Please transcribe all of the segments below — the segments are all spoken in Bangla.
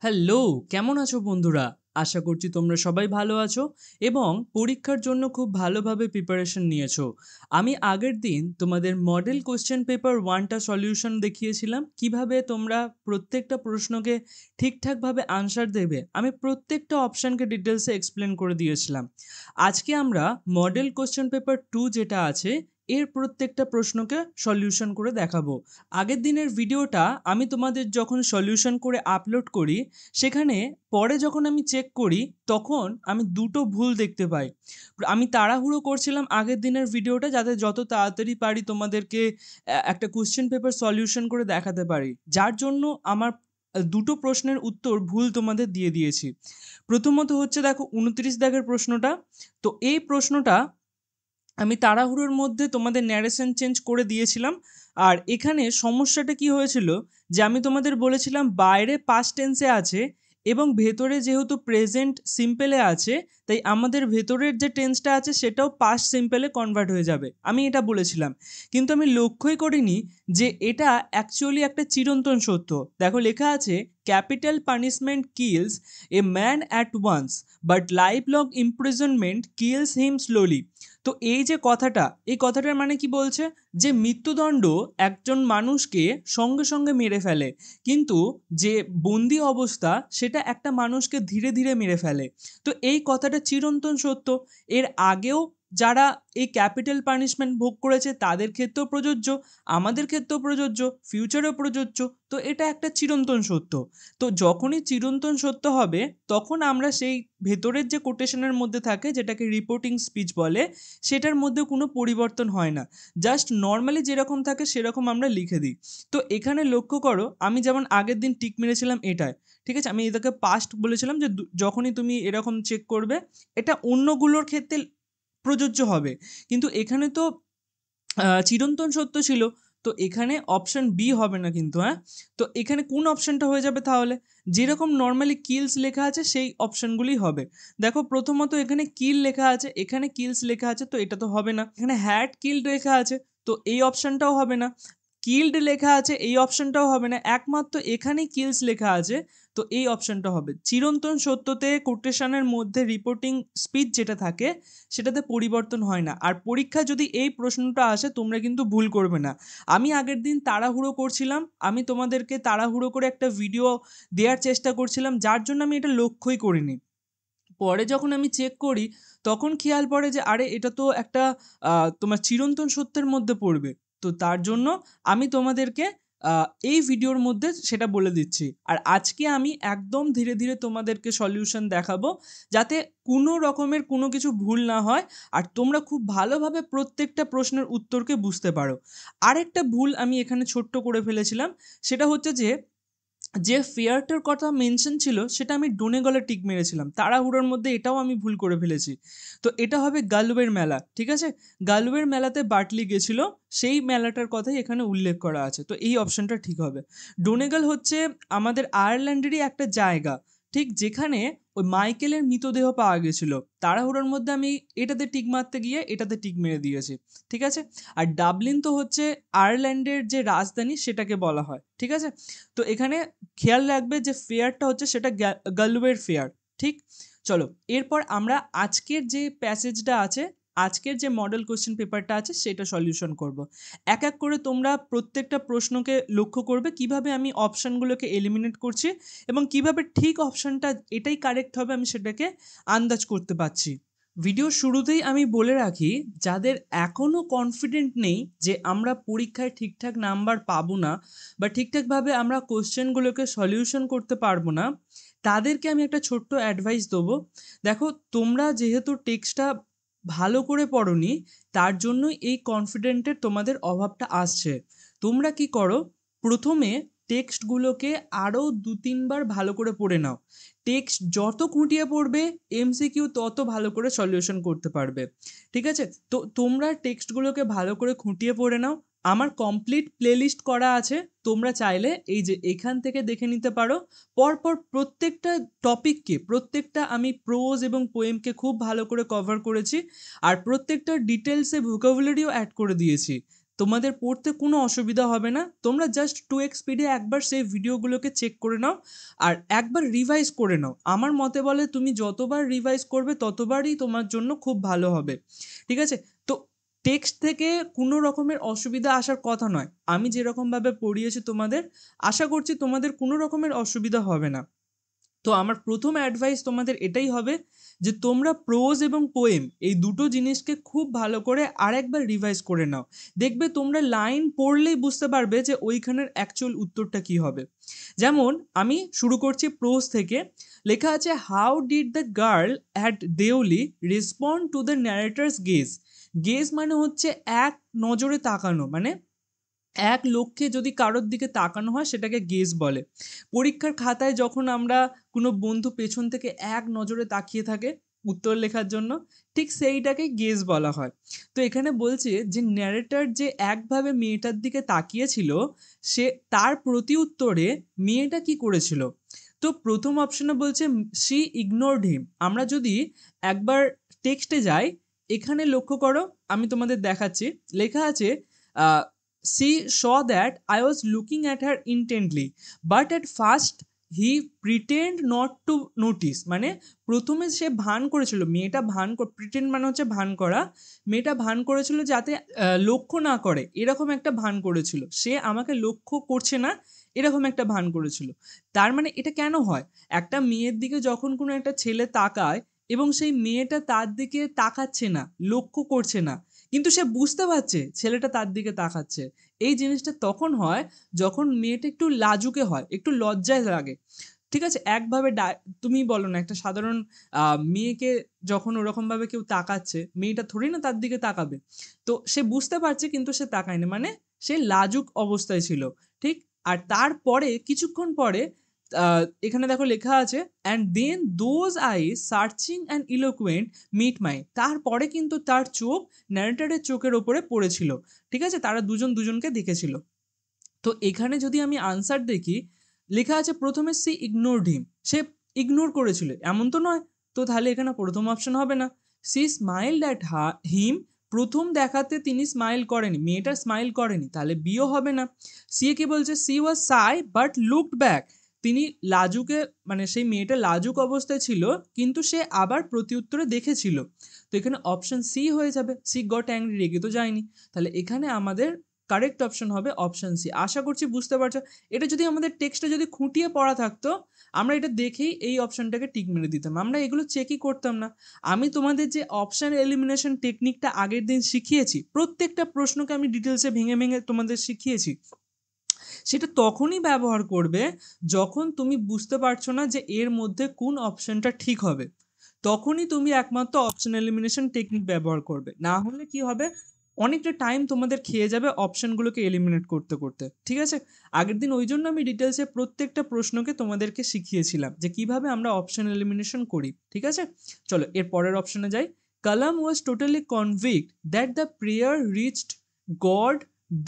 হ্যালো, কেমন আছো বন্ধুরা? আশা করছি তোমরা সবাই ভালো আছো এবং পরীক্ষার জন্য খুব ভালোভাবে প্রিপারেশন নিয়েছো। আমি আগের দিন তোমাদের মডেল কোয়েশ্চেন পেপার 1 টা সলিউশন দেখিয়েছিলাম। কিভাবে তোমরা প্রত্যেকটা প্রশ্নকে ঠিকঠাকভাবে আনসার দেবে। আমি প্রত্যেকটা অপশনকে ডিটেইলসে এক্সপ্লেন করে দিয়েছিলাম। আজকে আমরা মডেল কোয়েশ্চেন পেপার 2 যেটা আছে এর প্রত্যেকটা প্রশ্নকে সলিউশন করে দেখাবো। আগের দিনের ভিডিওটা আমি তোমাদের যখন সলিউশন করে আপলোড করি সেখানে পরে যখন আমি চেক করি তখন আমি দুটো ভুল দেখতে পাই। আমি তাড়াহুড়ো করছিলাম আগের দিনের ভিডিওটা যাতে যত তাড়াতাড়ি পারি তোমাদেরকে একটা কোয়েশ্চেন পেপার সলিউশন করে দেখাতে পারি। যার জন্য আমার দুটো প্রশ্নের উত্তর ভুল তোমাদের দিয়ে দিয়েছি। প্রথমত হচ্ছে দেখো ২৯ দাগের প্রশ্নটা। তো এই প্রশ্নটা আমি তাড়াহুড়োর মধ্যে তোমাদের ন্যারেশন চেঞ্জ করে দিয়েছিলাম। আর এখানে সমস্যাটা কি হয়েছিল যে আমি তোমাদের বলেছিলাম বাইরে পাস্ট টেন্সে আছে এবং ভেতরে যেহেতু প্রেজেন্ট সিম্পলে আছে তাই আমাদের ভেতরের যে টেন্সটা আছে সেটাও পাস্ট সিম্পলে কনভার্ট হয়ে যাবে, আমি এটা বলেছিলাম। কিন্তু আমি লক্ষ্যই করিনি যে এটা অ্যাকচুয়ালি একটা চিরন্তন সত্য। দেখো লেখা আছে capital punishment kills a man at once but life long imprisonment kills him slowly. তো এই যে কথাটা, এই কথাটার মানে কি বলছে যে মৃত্যুদণ্ড একজন মানুষকে সঙ্গে সঙ্গে মেরে ফেলে, কিন্তু যে বন্দি অবস্থা সেটা একটা মানুষকে ধীরে ধীরে মেরে ফেলে। তো এই কথাটা চিরন্তন সত্য। এর আগেও যারা এই ক্যাপিটাল পানিশমেন্ট ভোগ করেছে তাদের ক্ষেত্রেও প্রযোজ্য, আমাদের ক্ষেত্রেও প্রযোজ্য, ফিউচারেও প্রযোজ্য। তো এটা একটা চিরন্তন সত্য। তো যখনই চিরন্তন সত্য হবে তখন আমরা সেই ভেতরের যে কোটেশনের মধ্যে থাকে যেটাকে রিপোর্টিং স্পিচ বলে সেটার মধ্যে কোনো পরিবর্তন হয় না। জাস্ট নর্মালি যেরকম থাকে সেরকম আমরা লিখে দিই। তো এখানে লক্ষ্য করো আমি যেমন আগের দিন টিক মেরেছিলাম এটায়, ঠিক আছে, আমি এটাকে পাস্ট বলেছিলাম যে যখনই তুমি এরকম চেক করবে এটা অন্যগুলোর ক্ষেত্রে প্রযোজ্য হবে। কিন্তু এখানে তো চিরন্তন সত্য ছিল। তো এখানে অপশন বি হবে না কিন্তু, হ্যাঁ। তো এখানে কোন অপশনটা হয়ে যাবে তাহলে? যেরকম নর্মালি কিলস লেখা আছে সেই অপশনগুলি হবে। দেখো প্রথমত এখানে কিল লেখা আছে, এখানে কিলস লেখা আছে, তো এটা তো হবে না। এখানে হ্যাড কিল্ড লেখা আছে, তো এই অপশনটাও হবে না। কিল্ড লেখা আছে, এই অপশনটাও হবে না। একমাত্র এখানেই কিলস লেখা আছে, তো এই অপশনটা হবে। চিরন্তন সত্যতে কোটেশনের মধ্যে রিপোর্টিং স্পিচ যেটা থাকে সেটাতে পরিবর্তন হয় না। আর পরীক্ষায় যদি এই প্রশ্নটা আসে তোমরা কিন্তু ভুল করবে না। আমি আগের দিন তাড়াহুড়ো করছিলাম, আমি তোমাদেরকে তাড়াহুড়ো করে একটা ভিডিও দেওয়ার চেষ্টা করছিলাম যার জন্য আমি এটা লক্ষ্যই করিনি। পরে যখন আমি চেক করি তখন খেয়াল পড়ে যে আরে এটা তো একটা তোমার চিরন্তন সত্যের মধ্যে পড়বে। তো তার জন্য আমি তোমাদেরকে এই ভিডিওর মধ্যে সেটা বলে দিচ্ছি। আর আজকে আমি একদম ধীরে ধীরে তোমাদেরকে সলিউশন দেখাবো যাতে কোনো রকমের কোনো কিছু ভুল না হয় আর তোমরা খুব ভালোভাবে প্রত্যেকটা প্রশ্নের উত্তরকে বুঝতে পারো। আরেকটা ভুল আমি এখানে ছোট্ট করে ফেলেছিলাম, সেটা হচ্ছে যে যে ফেয়ারটার কথা মেনশন ছিল সেটা আমি ডোনেগলে টিক মেরেছিলাম, তাড়াহুড়োর মধ্যে এটাও আমি ভুল করে ফেলেছি। তো এটা হবে গালুয়ের মেলা, ঠিক আছে। গালুয়ের মেলাতে বার্টলি গেছিল, সেই মেলাটার কথাই এখানে উল্লেখ করা আছে, তো এই অপশনটা ঠিক হবে। ডোনেগল হচ্ছে আমাদের আয়ারল্যান্ডেরই একটা জায়গা, ঠিক যেখানে ওই মাইকেলের মৃতদেহ পাওয়া গেছিল। তাড়াহুড়োর মধ্যে আমি এটাতে টিক মারতে গিয়ে এটাতে টিক মেরে দিয়েছি, ঠিক আছে। আর ডাবলিন তো হচ্ছে আয়ারল্যান্ডের যে রাজধানী সেটাকে বলা হয়, ঠিক আছে। তো এখানে খেয়াল রাখবে যে ফেয়ারটা হচ্ছে সেটা গালওয়ের ফেয়ার, ঠিক। চলো এরপর আমরা আজকের যে প্যাসেজটা আছে, আজকের যে মডেল কোশ্চেন পেপারটা আছে সেটা সলিউশন করব। এক এক করে তোমরা প্রত্যেকটা প্রশ্নকে লক্ষ্য করবে কিভাবে আমি অপশনগুলোকে এলিমিনেট করছি এবং কিভাবে ঠিক অপশনটা এটাই কারেক্ট হবে আমি সেটাকে আন্দাজ করতে পারছি। ভিডিওর শুরুতেই আমি বলে রাখি, যাদের এখনও কনফিডেন্ট নেই যে আমরা পরীক্ষায় ঠিকঠাক নাম্বার পাবো না বা ঠিকঠাকভাবে আমরা কোশ্চেনগুলোকে সলিউশন করতে পারবো না, তাদেরকে আমি একটা ছোট্ট অ্যাডভাইস দেবো। দেখো তোমরা যেহেতু টেক্সটটা ভালো করে পড়োনি তার জন্যই এই কনফিডেন্টের তোমাদের অভাবটা আসছে। তোমরা কি করো, প্রথমে টেক্সটগুলোকে আরও ২-৩ বার ভালো করে পড়ে নাও। টেক্সট যত খুঁটিয়ে পড়বে এমসিকিউ তত ভালো করে সলিউশন করতে পারবে, ঠিক আছে। তো তোমরা টেক্সটগুলোকে ভালো করে খুঁটিয়ে পড়ে নাও। আমার কমপ্লিট প্লেলিস্ট করা আছে, তোমরা চাইলে এই যে এখান থেকে দেখে নিতে পারো। পরপর প্রত্যেকটা টপিককে, প্রত্যেকটা আমি প্রোজ এবং পোয়েমকে খুব ভালো করে কভার করেছি আর প্রত্যেকটা ডিটেলসে ভোকাবুলারিও অ্যাড করে দিয়েছি। তোমাদের পড়তে কোনো অসুবিধা হবে না। তোমরা জাস্ট 2x স্পিডে একবার সেই ভিডিওগুলোকে চেক করে নাও আর একবার রিভাইজ করে নাও। আমার মতে বলে তুমি যতবার রিভাইজ করবে ততবারই তোমার জন্য খুব ভালো হবে, ঠিক আছে? তো টেক্সট থেকে কোনো রকমের অসুবিধা আসার কথা নয়। আমি যেরকমভাবে পড়িয়েছি তোমাদের, আশা করছি তোমাদের কোনো রকমের অসুবিধা হবে না। তো আমার প্রথম অ্যাডভাইস তোমাদের এটাই হবে যে তোমরা প্রোজ এবং পোয়েম এই দুটো জিনিসকে খুব ভালো করে আরেকবার রিভাইজ করে নাও। দেখবে তোমরা লাইন পড়লেই বুঝতে পারবে যে ওইখানের অ্যাকচুয়াল উত্তরটা কি হবে। যেমন আমি শুরু করছি প্রোজ থেকে। লেখা আছে, how did the girl at Deoli respond to the narrator's gauge. Gauge মানে হচ্ছে এক নজরে তাকানো, মানে এক লক্ষ্যে যদি কারোর দিকে তাকানো হয় সেটাকে গেজ বলে। পরীক্ষার খাতায় যখন আমরা কোনো বন্ধু পেছন থেকে এক নজরে তাকিয়ে থাকে উত্তর লেখার জন্য, ঠিক সেইটাকে গেজ বলা হয়। তো এখানে বলছে যে ন্যারেটর যে একভাবে মেয়েটার দিকে তাকিয়েছিল, সে তার প্রতি উত্তরে মেয়েটা কি করেছিল। তো প্রথম অপশনে বলছে শি ইগনোরড হিম। আমরা যদি একবার টেক্সটে যাই, এখানে লক্ষ্য করো, আমি তোমাদের দেখাচ্ছি। লেখা আছে, she saw that I was looking at her intently, but at first he pretend not to notice। মানে প্রথমে সে ভান করেছিল, মেয়েটা প্রিটেন্ড মানে হচ্ছে ভান করা। মেয়েটা ভান করেছিল যাতে লক্ষ্য না করে, এরকম একটা ভান করেছিল। সে আমাকে লক্ষ্য করছে না এরকম একটা ভান করেছিল। তার মানে এটা কেন হয়? একটা মেয়ের দিকে যখন কোনো একটা ছেলে তাকায় এবং সেই মেয়েটা তার দিকে তাকাচ্ছে না, লক্ষ্য করছে না, কিন্তু সে বুঝতে পারছে ছেলেটা তার দিকে তাকাচ্ছে, এই জিনিসটা তখন হয় যখন মেয়েটা একটু লাজুকে হয়, একটু লজ্জায় লাগে, ঠিক আছে? একভাবে তুমি বলো না, একটা সাধারণ মেয়েকে যখন ওরকমভাবে কেউ তাকাচ্ছে, মেয়েটা থোড়ি না তার দিকে তাকাবে। তো সে বুঝতে পারছে কিন্তু সে তাকায়নি, মানে সে লাজুক অবস্থায় ছিল, ঠিক? আর তারপরে কিছুক্ষণ পরে এখানে দেখো লেখা আছে, and then those eyes searching and eloquent met my. তারপরে কিন্তু তার চোখ ন্যারেটরের চোখের ওপরে পড়েছিল, ঠিক আছে? তারা দুজন দুজনকে দেখেছিল। তো এখানে যদি আমি আনসার দেখি, লেখা আছে প্রথমে সি ইগনোরড হিম, সে ইগনোর করেছিল, এমন তো নয়। তো তাহলে এখানে প্রথম অপশন হবে না। সি স্মাইলড অ্যাট হিম, প্রথম দেখাতে তিনি স্মাইল করেনি, মেয়েটা স্মাইল করেনি, তাহলে বিও হবে না। সি কি বলছে, C was Sai but looked back, তিনি লাজুকে, মানে সেই মেয়েটা লাজুক অবস্থায় ছিল কিন্তু সে আবার প্রতি উত্তরে দেখেছিল। তো এখানে অপশন সি হয়ে যাবে, সি গট অ্যাংরি, রেগে তো যায়নি। তাহলে এখানে আমাদের কারেক্ট অপশন হবে অপশন সি। আশা করছি বুঝতে পারছো। এটা যদি আমাদের টেক্সটে যদি খুঁটিয়ে পড়া থাকতো, আমরা এটা দেখেই এই অপশনটাকে টিক মেরে দিতাম, আমরা এগুলো চেকই করতাম না। আমি তোমাদের যে অপশন এলিমিনেশন টেকনিকটা আগের দিন শিখিয়েছি, প্রত্যেকটা প্রশ্নকে আমি ডিটেলসে ভেঙে ভেঙে তোমাদের শিখিয়েছি, সেটা তখনই ব্যবহার করবে যখন তুমি বুঝতে পারছো না যে এর মধ্যে কোন অপশনটা ঠিক হবে, তখনই তুমি একমাত্র অপশন এলিমিনেশন টেকনিক ব্যবহার করবে। না হলে কি হবে, অনেকটা টাইম তোমাদের খেয়ে যাবে অপশনগুলোকে এলিমিনেট করতে করতে, ঠিক আছে? আগের দিন ওই জন্য আমি ডিটেলসে প্রত্যেকটা প্রশ্নকে তোমাদেরকে শিখিয়েছিলাম যে কিভাবে আমরা অপশন এলিমিনেশন করি, ঠিক আছে? চলো এর পরের অপশনে যাই। Kalam was totally convict that the prayer reached God,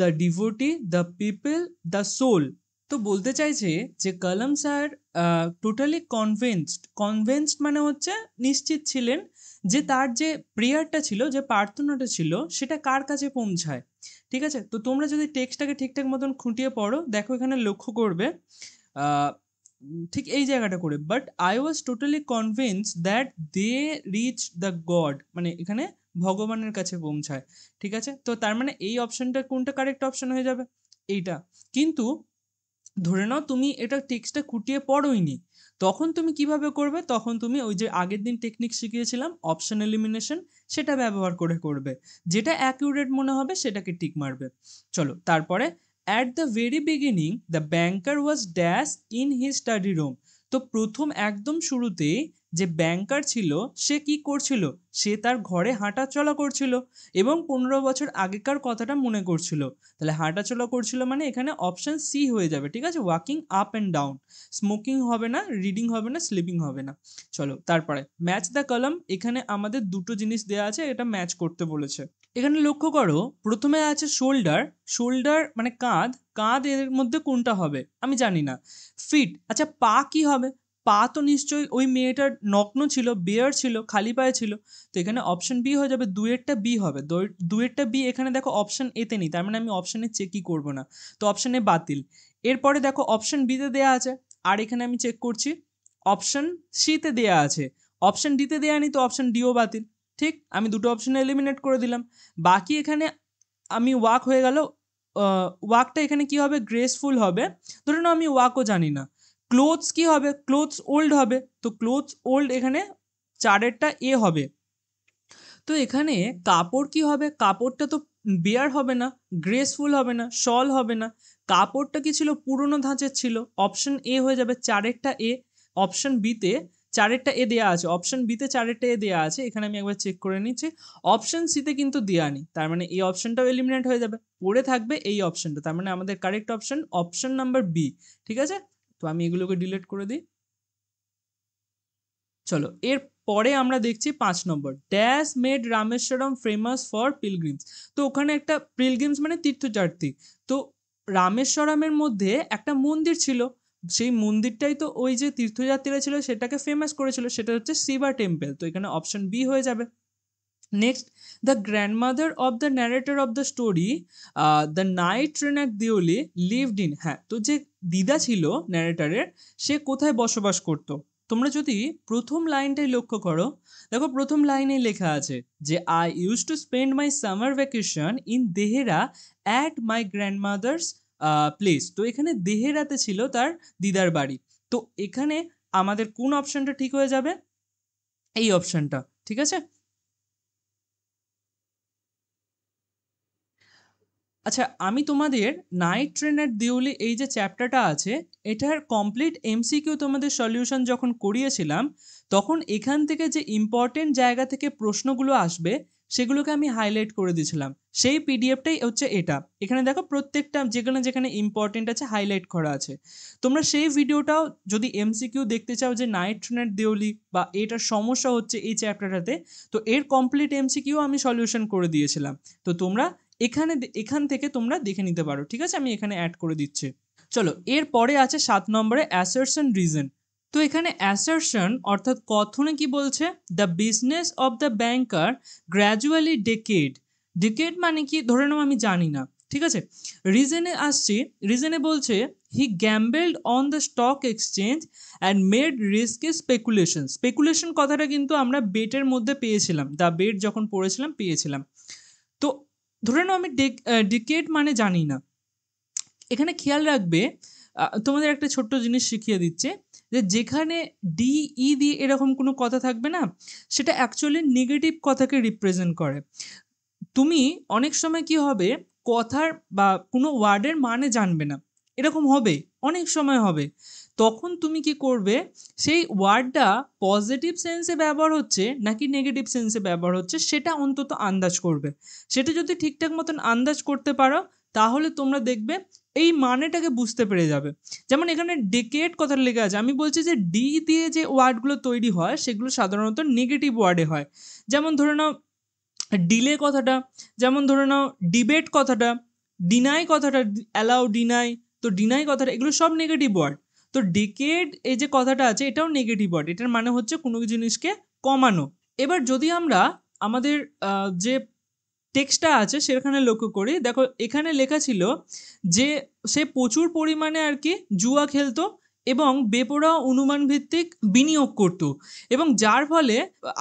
the devotee, the people, the soul. তো বলতে চাইছে যে কালাম স্যার টোটালি কনভিন্সড মানে হচ্ছে নিশ্চিত ছিলেন যে তার যে প্রেয়ারটা ছিল, যে প্রার্থনাটা ছিল, সেটা কার কাছে পৌঁছায়, ঠিক আছে? তো তোমরা যদি টেক্সটটাকে ঠিকঠাক মতন খুঁটিয়ে পড়ো, দেখো এখানে লক্ষ্য করবে ঠিক এই জায়গাটা করে, but I was totally convinced that they reach the God, মানে এখানে ভগবানের কাছে পৌঁছায়, ঠিক আছে? তো তার মানে এই অপশনটা কোনটা কারেক্ট অপশন হয়ে যাবে, এইটা। কিন্তু ধরে নাও তুমি এটা টেক্সটটা খুঁটিয়ে পড়োইনি, তখন তুমি কিভাবে করবে? তখন তুমি ওই যে আগের দিন টেকনিক শিখিয়েছিলাম অপশন এলিমিনেশন, সেটা ব্যবহার করে করবে, যেটা অ্যাকিউরেট মনে হবে সেটাকে টিক মারবে। চলো তারপরে, at the very beginning the banker was dash in his study room. তো প্রথম একদম শুরুতেই যে ব্যাংকার ছিল সে কি করছিল? সে তার ঘরে হাঁটা চলা করছিল এবং 15 বছর আগেকার কথাটা মনে করছিল। তাহলে হাঁটাচলা করছিল মানে এখানে অপশন সি হয়ে যাবে, ঠিক আছে? Walking up and down. Smoking হবে না, রিডিং হবে না, স্লিপিং হবে না। চলো তারপরে ম্যাচ দ্য কলাম। এখানে আমাদের দুটো জিনিস দেওয়া আছে, এটা ম্যাচ করতে বলেছে। এখানে লক্ষ্য করো, প্রথমে আছে শোল্ডার, শোল্ডার মানে কাঁধ, কাঁধ এর মধ্যে কোনটা হবে আমি জানি না। ফিট, আচ্ছা পা কি হবে? পা তো নিশ্চয়ই ওই মেয়েটার নগ্ন ছিল, বেয়ার ছিল, খালি পায়ে ছিল। তো এখানে অপশন বি হয়ে যাবে, দুয়েরটা বি হবে। দুয়েরটা বি এখানে দেখো অপশন এতে নেই, তার মানে আমি অপশনে চেকই করব না, তো অপশন এ বাতিল। এরপরে দেখো অপশন বিতে দেওয়া আছে, আর এখানে আমি চেক করছি অপশন সিতে দেওয়া আছে, অপশন ডিতে দেওয়া নেই, তো অপশন ডিও বাতিল। ঠিক, আমি দুটো অপশন এলিমিনেট করে দিলাম। বাকি এখানে আমি ওয়াক হয়ে গেল, ওয়াকটা এখানে কি হবে, গ্রেসফুল হবে। ধরে নাও আমি ওয়াকও জানি না। ক্লোথস কি হবে, ক্লোথস ওল্ড হবে, তো ক্লোথস ওল্ড এখানে চারেরটা এ হবে। তো এখানে কাপড় কি হবে, কাপড়টা তো বেয়ার হবে না, গ্রেসফুল হবে না, শল হবে না। কাপড়টা কি ছিল, পুরনো ধাঁচের ছিল, অপশন এ হয়ে যাবে চারেরটা এ। অপশন বিতে চারেরটা এ দেওয়া আছে, অপশন বিতে চারেরটা এ দেওয়া আছে, এখানে আমি একবার চেক করে নিচ্ছি। অপশন সিতে কিন্তু দেওয়া নেই, তার মানে এই অপশনটাও এলিমিনেট হয়ে যাবে, পড়ে থাকবে এই অপশনটা, তার মানে আমাদের correct option option number B. ঠিক আছে, তো আমি এগুলোকে ডিলিট করে দিই। চলো এর পরে আমরা দেখছি 5 number, dash made Rameswaram famous for pilgrims. তো ওখানে একটা পিলগ্রিমস মানে তীর্থযাত্রী, তো রামেশ্বরমের মধ্যে একটা মন্দির ছিল, সেই মন্দিরটাই তো ওই যে তীর্থযাত্রীরা ছিল সেটাকে ফেমাস করেছিল, সেটা হচ্ছে শিবা টেম্পল, তো এখানে অপশন বি হয়ে যাবে। Next, the grandmother of the narrator of the story the night train at Deoli lived in. হ্যাঁ, তো যে দিদা ছিল ন্যারেটারের, সে কোথায় বসবাস করতো? তোমরা যদি প্রথম লাইনটাই লক্ষ্য করো, দেখো প্রথম লাইনেই লেখা আছে যে I use to spend my summer vacation in Dehra at my grandmother's place. তো এখানে দেহেরাতে ছিল তার দিদার বাড়ি। তো এখানে আমাদের কোন অপশনটা ঠিক হয়ে যাবে? এই অপশনটা, ঠিক আছে। আচ্ছা, আমি তোমাদের নাইট ট্রেনের দেউলি এই যে চ্যাপ্টারটা আছে, এটার কমপ্লিট এমসিকিউ তোমাদের সলিউশন যখন করিয়েছিলাম, তখন এখান থেকে যে ইম্পর্টেন্ট জায়গা থেকে প্রশ্নগুলো আসবে সেগুলোকে আমি হাইলাইট করে দিয়েছিলাম। সেই পিডিএফটাই হচ্ছে এটা, এখানে দেখো প্রত্যেকটা যেখানে যেখানে ইম্পর্টেন্ট আছে হাইলাইট করা আছে। তোমরা সেই ভিডিওটাও যদি এমসিকিউ দেখতে চাও যে নাইট ট্রেনের দেউলি বা এটার সমস্যা হচ্ছে এই চ্যাপ্টারটাতে, তো এর কমপ্লিট এমসিকিউ আমি সলিউশন করে দিয়েছিলাম। তো তোমরা এখান থেকে তোমরা দেখে নিতে পারো, ঠিক আছে, আমি এখানে অ্যাড করে দিচ্ছি। চলো এর পরে আছে 7 নম্বরে অ্যাসারশন রিজন। তো এখানে অ্যাসারশন অর্থাৎ কথনে কি বলছে, the business of the banker gradually decade. Decade মানে কি, ধরে নাও আমি জানি না, ঠিক আছে। রিজনে আসছি, রিজনে বলছে he gambled on the stock exchange and made risky speculation. Speculation কথাটা কিন্তু আমরা বেটের মধ্যে পেয়েছিলাম, দ্য বেট যখন পড়েছিলাম পেয়েছিলাম। তো ধরে নাও আমি ডিকেড মানে জানি না, এখানে খেয়াল রাখবে, তোমাদের একটা ছোট্ট জিনিস শিখিয়ে দিচ্ছে, যে যেখানে ডি ই দিয়ে এরকম কোনো কথা থাকবে না, সেটা অ্যাকচুয়ালি নেগেটিভ কথাকে রিপ্রেজেন্ট করে। তুমি অনেক সময় কি হবে, কথার বা কোনো ওয়ার্ডের মানে জানবে না, এরকম হবে, অনেক সময় হবে। তখন তুমি কি করবে, সেই ওয়ার্ডটা পজিটিভ সেন্সে ব্যবহার হচ্ছে নাকি নেগেটিভ সেন্সে ব্যবহার হচ্ছে সেটা অন্তত আন্দাজ করবে। সেটা যদি ঠিকঠাক মতন আন্দাজ করতে পারো, তাহলে তোমরা দেখবে এই মানেটাকে বুঝতে পেরে যাবে। যেমন এখানে ডেকেড কথাটা লেখা আছে, আমি বলছি যে ডি দিয়ে যে ওয়ার্ডগুলো তৈরি হয় সেগুলো সাধারণত নেগেটিভ ওয়ার্ডে হয়। যেমন ধরে নাও ডিলে কথাটা, যেমন ধরে নাও ডিবেট কথাটা, ডিনাই কথাটা, অ্যালাউ ডিনাই, তো ডিনাই কথাটা, এগুলো সব নেগেটিভ ওয়ার্ড। তো ডিকেড এই যে কথাটা আছে এটাও নেগেটিভ ওয়ার্ড, এটার মানে হচ্ছে কোনো জিনিসকে কমানো। এবার যদি আমরা আমাদের যে টেক্সটটা আছে সেখানে লক্ষ্য করি, দেখো এখানে লেখা ছিল যে সে প্রচুর পরিমাণে আর কি জুয়া খেলতো এবং বেপরোয়া অনুমান ভিত্তিক বিনিয়োগ করতো, এবং যার ফলে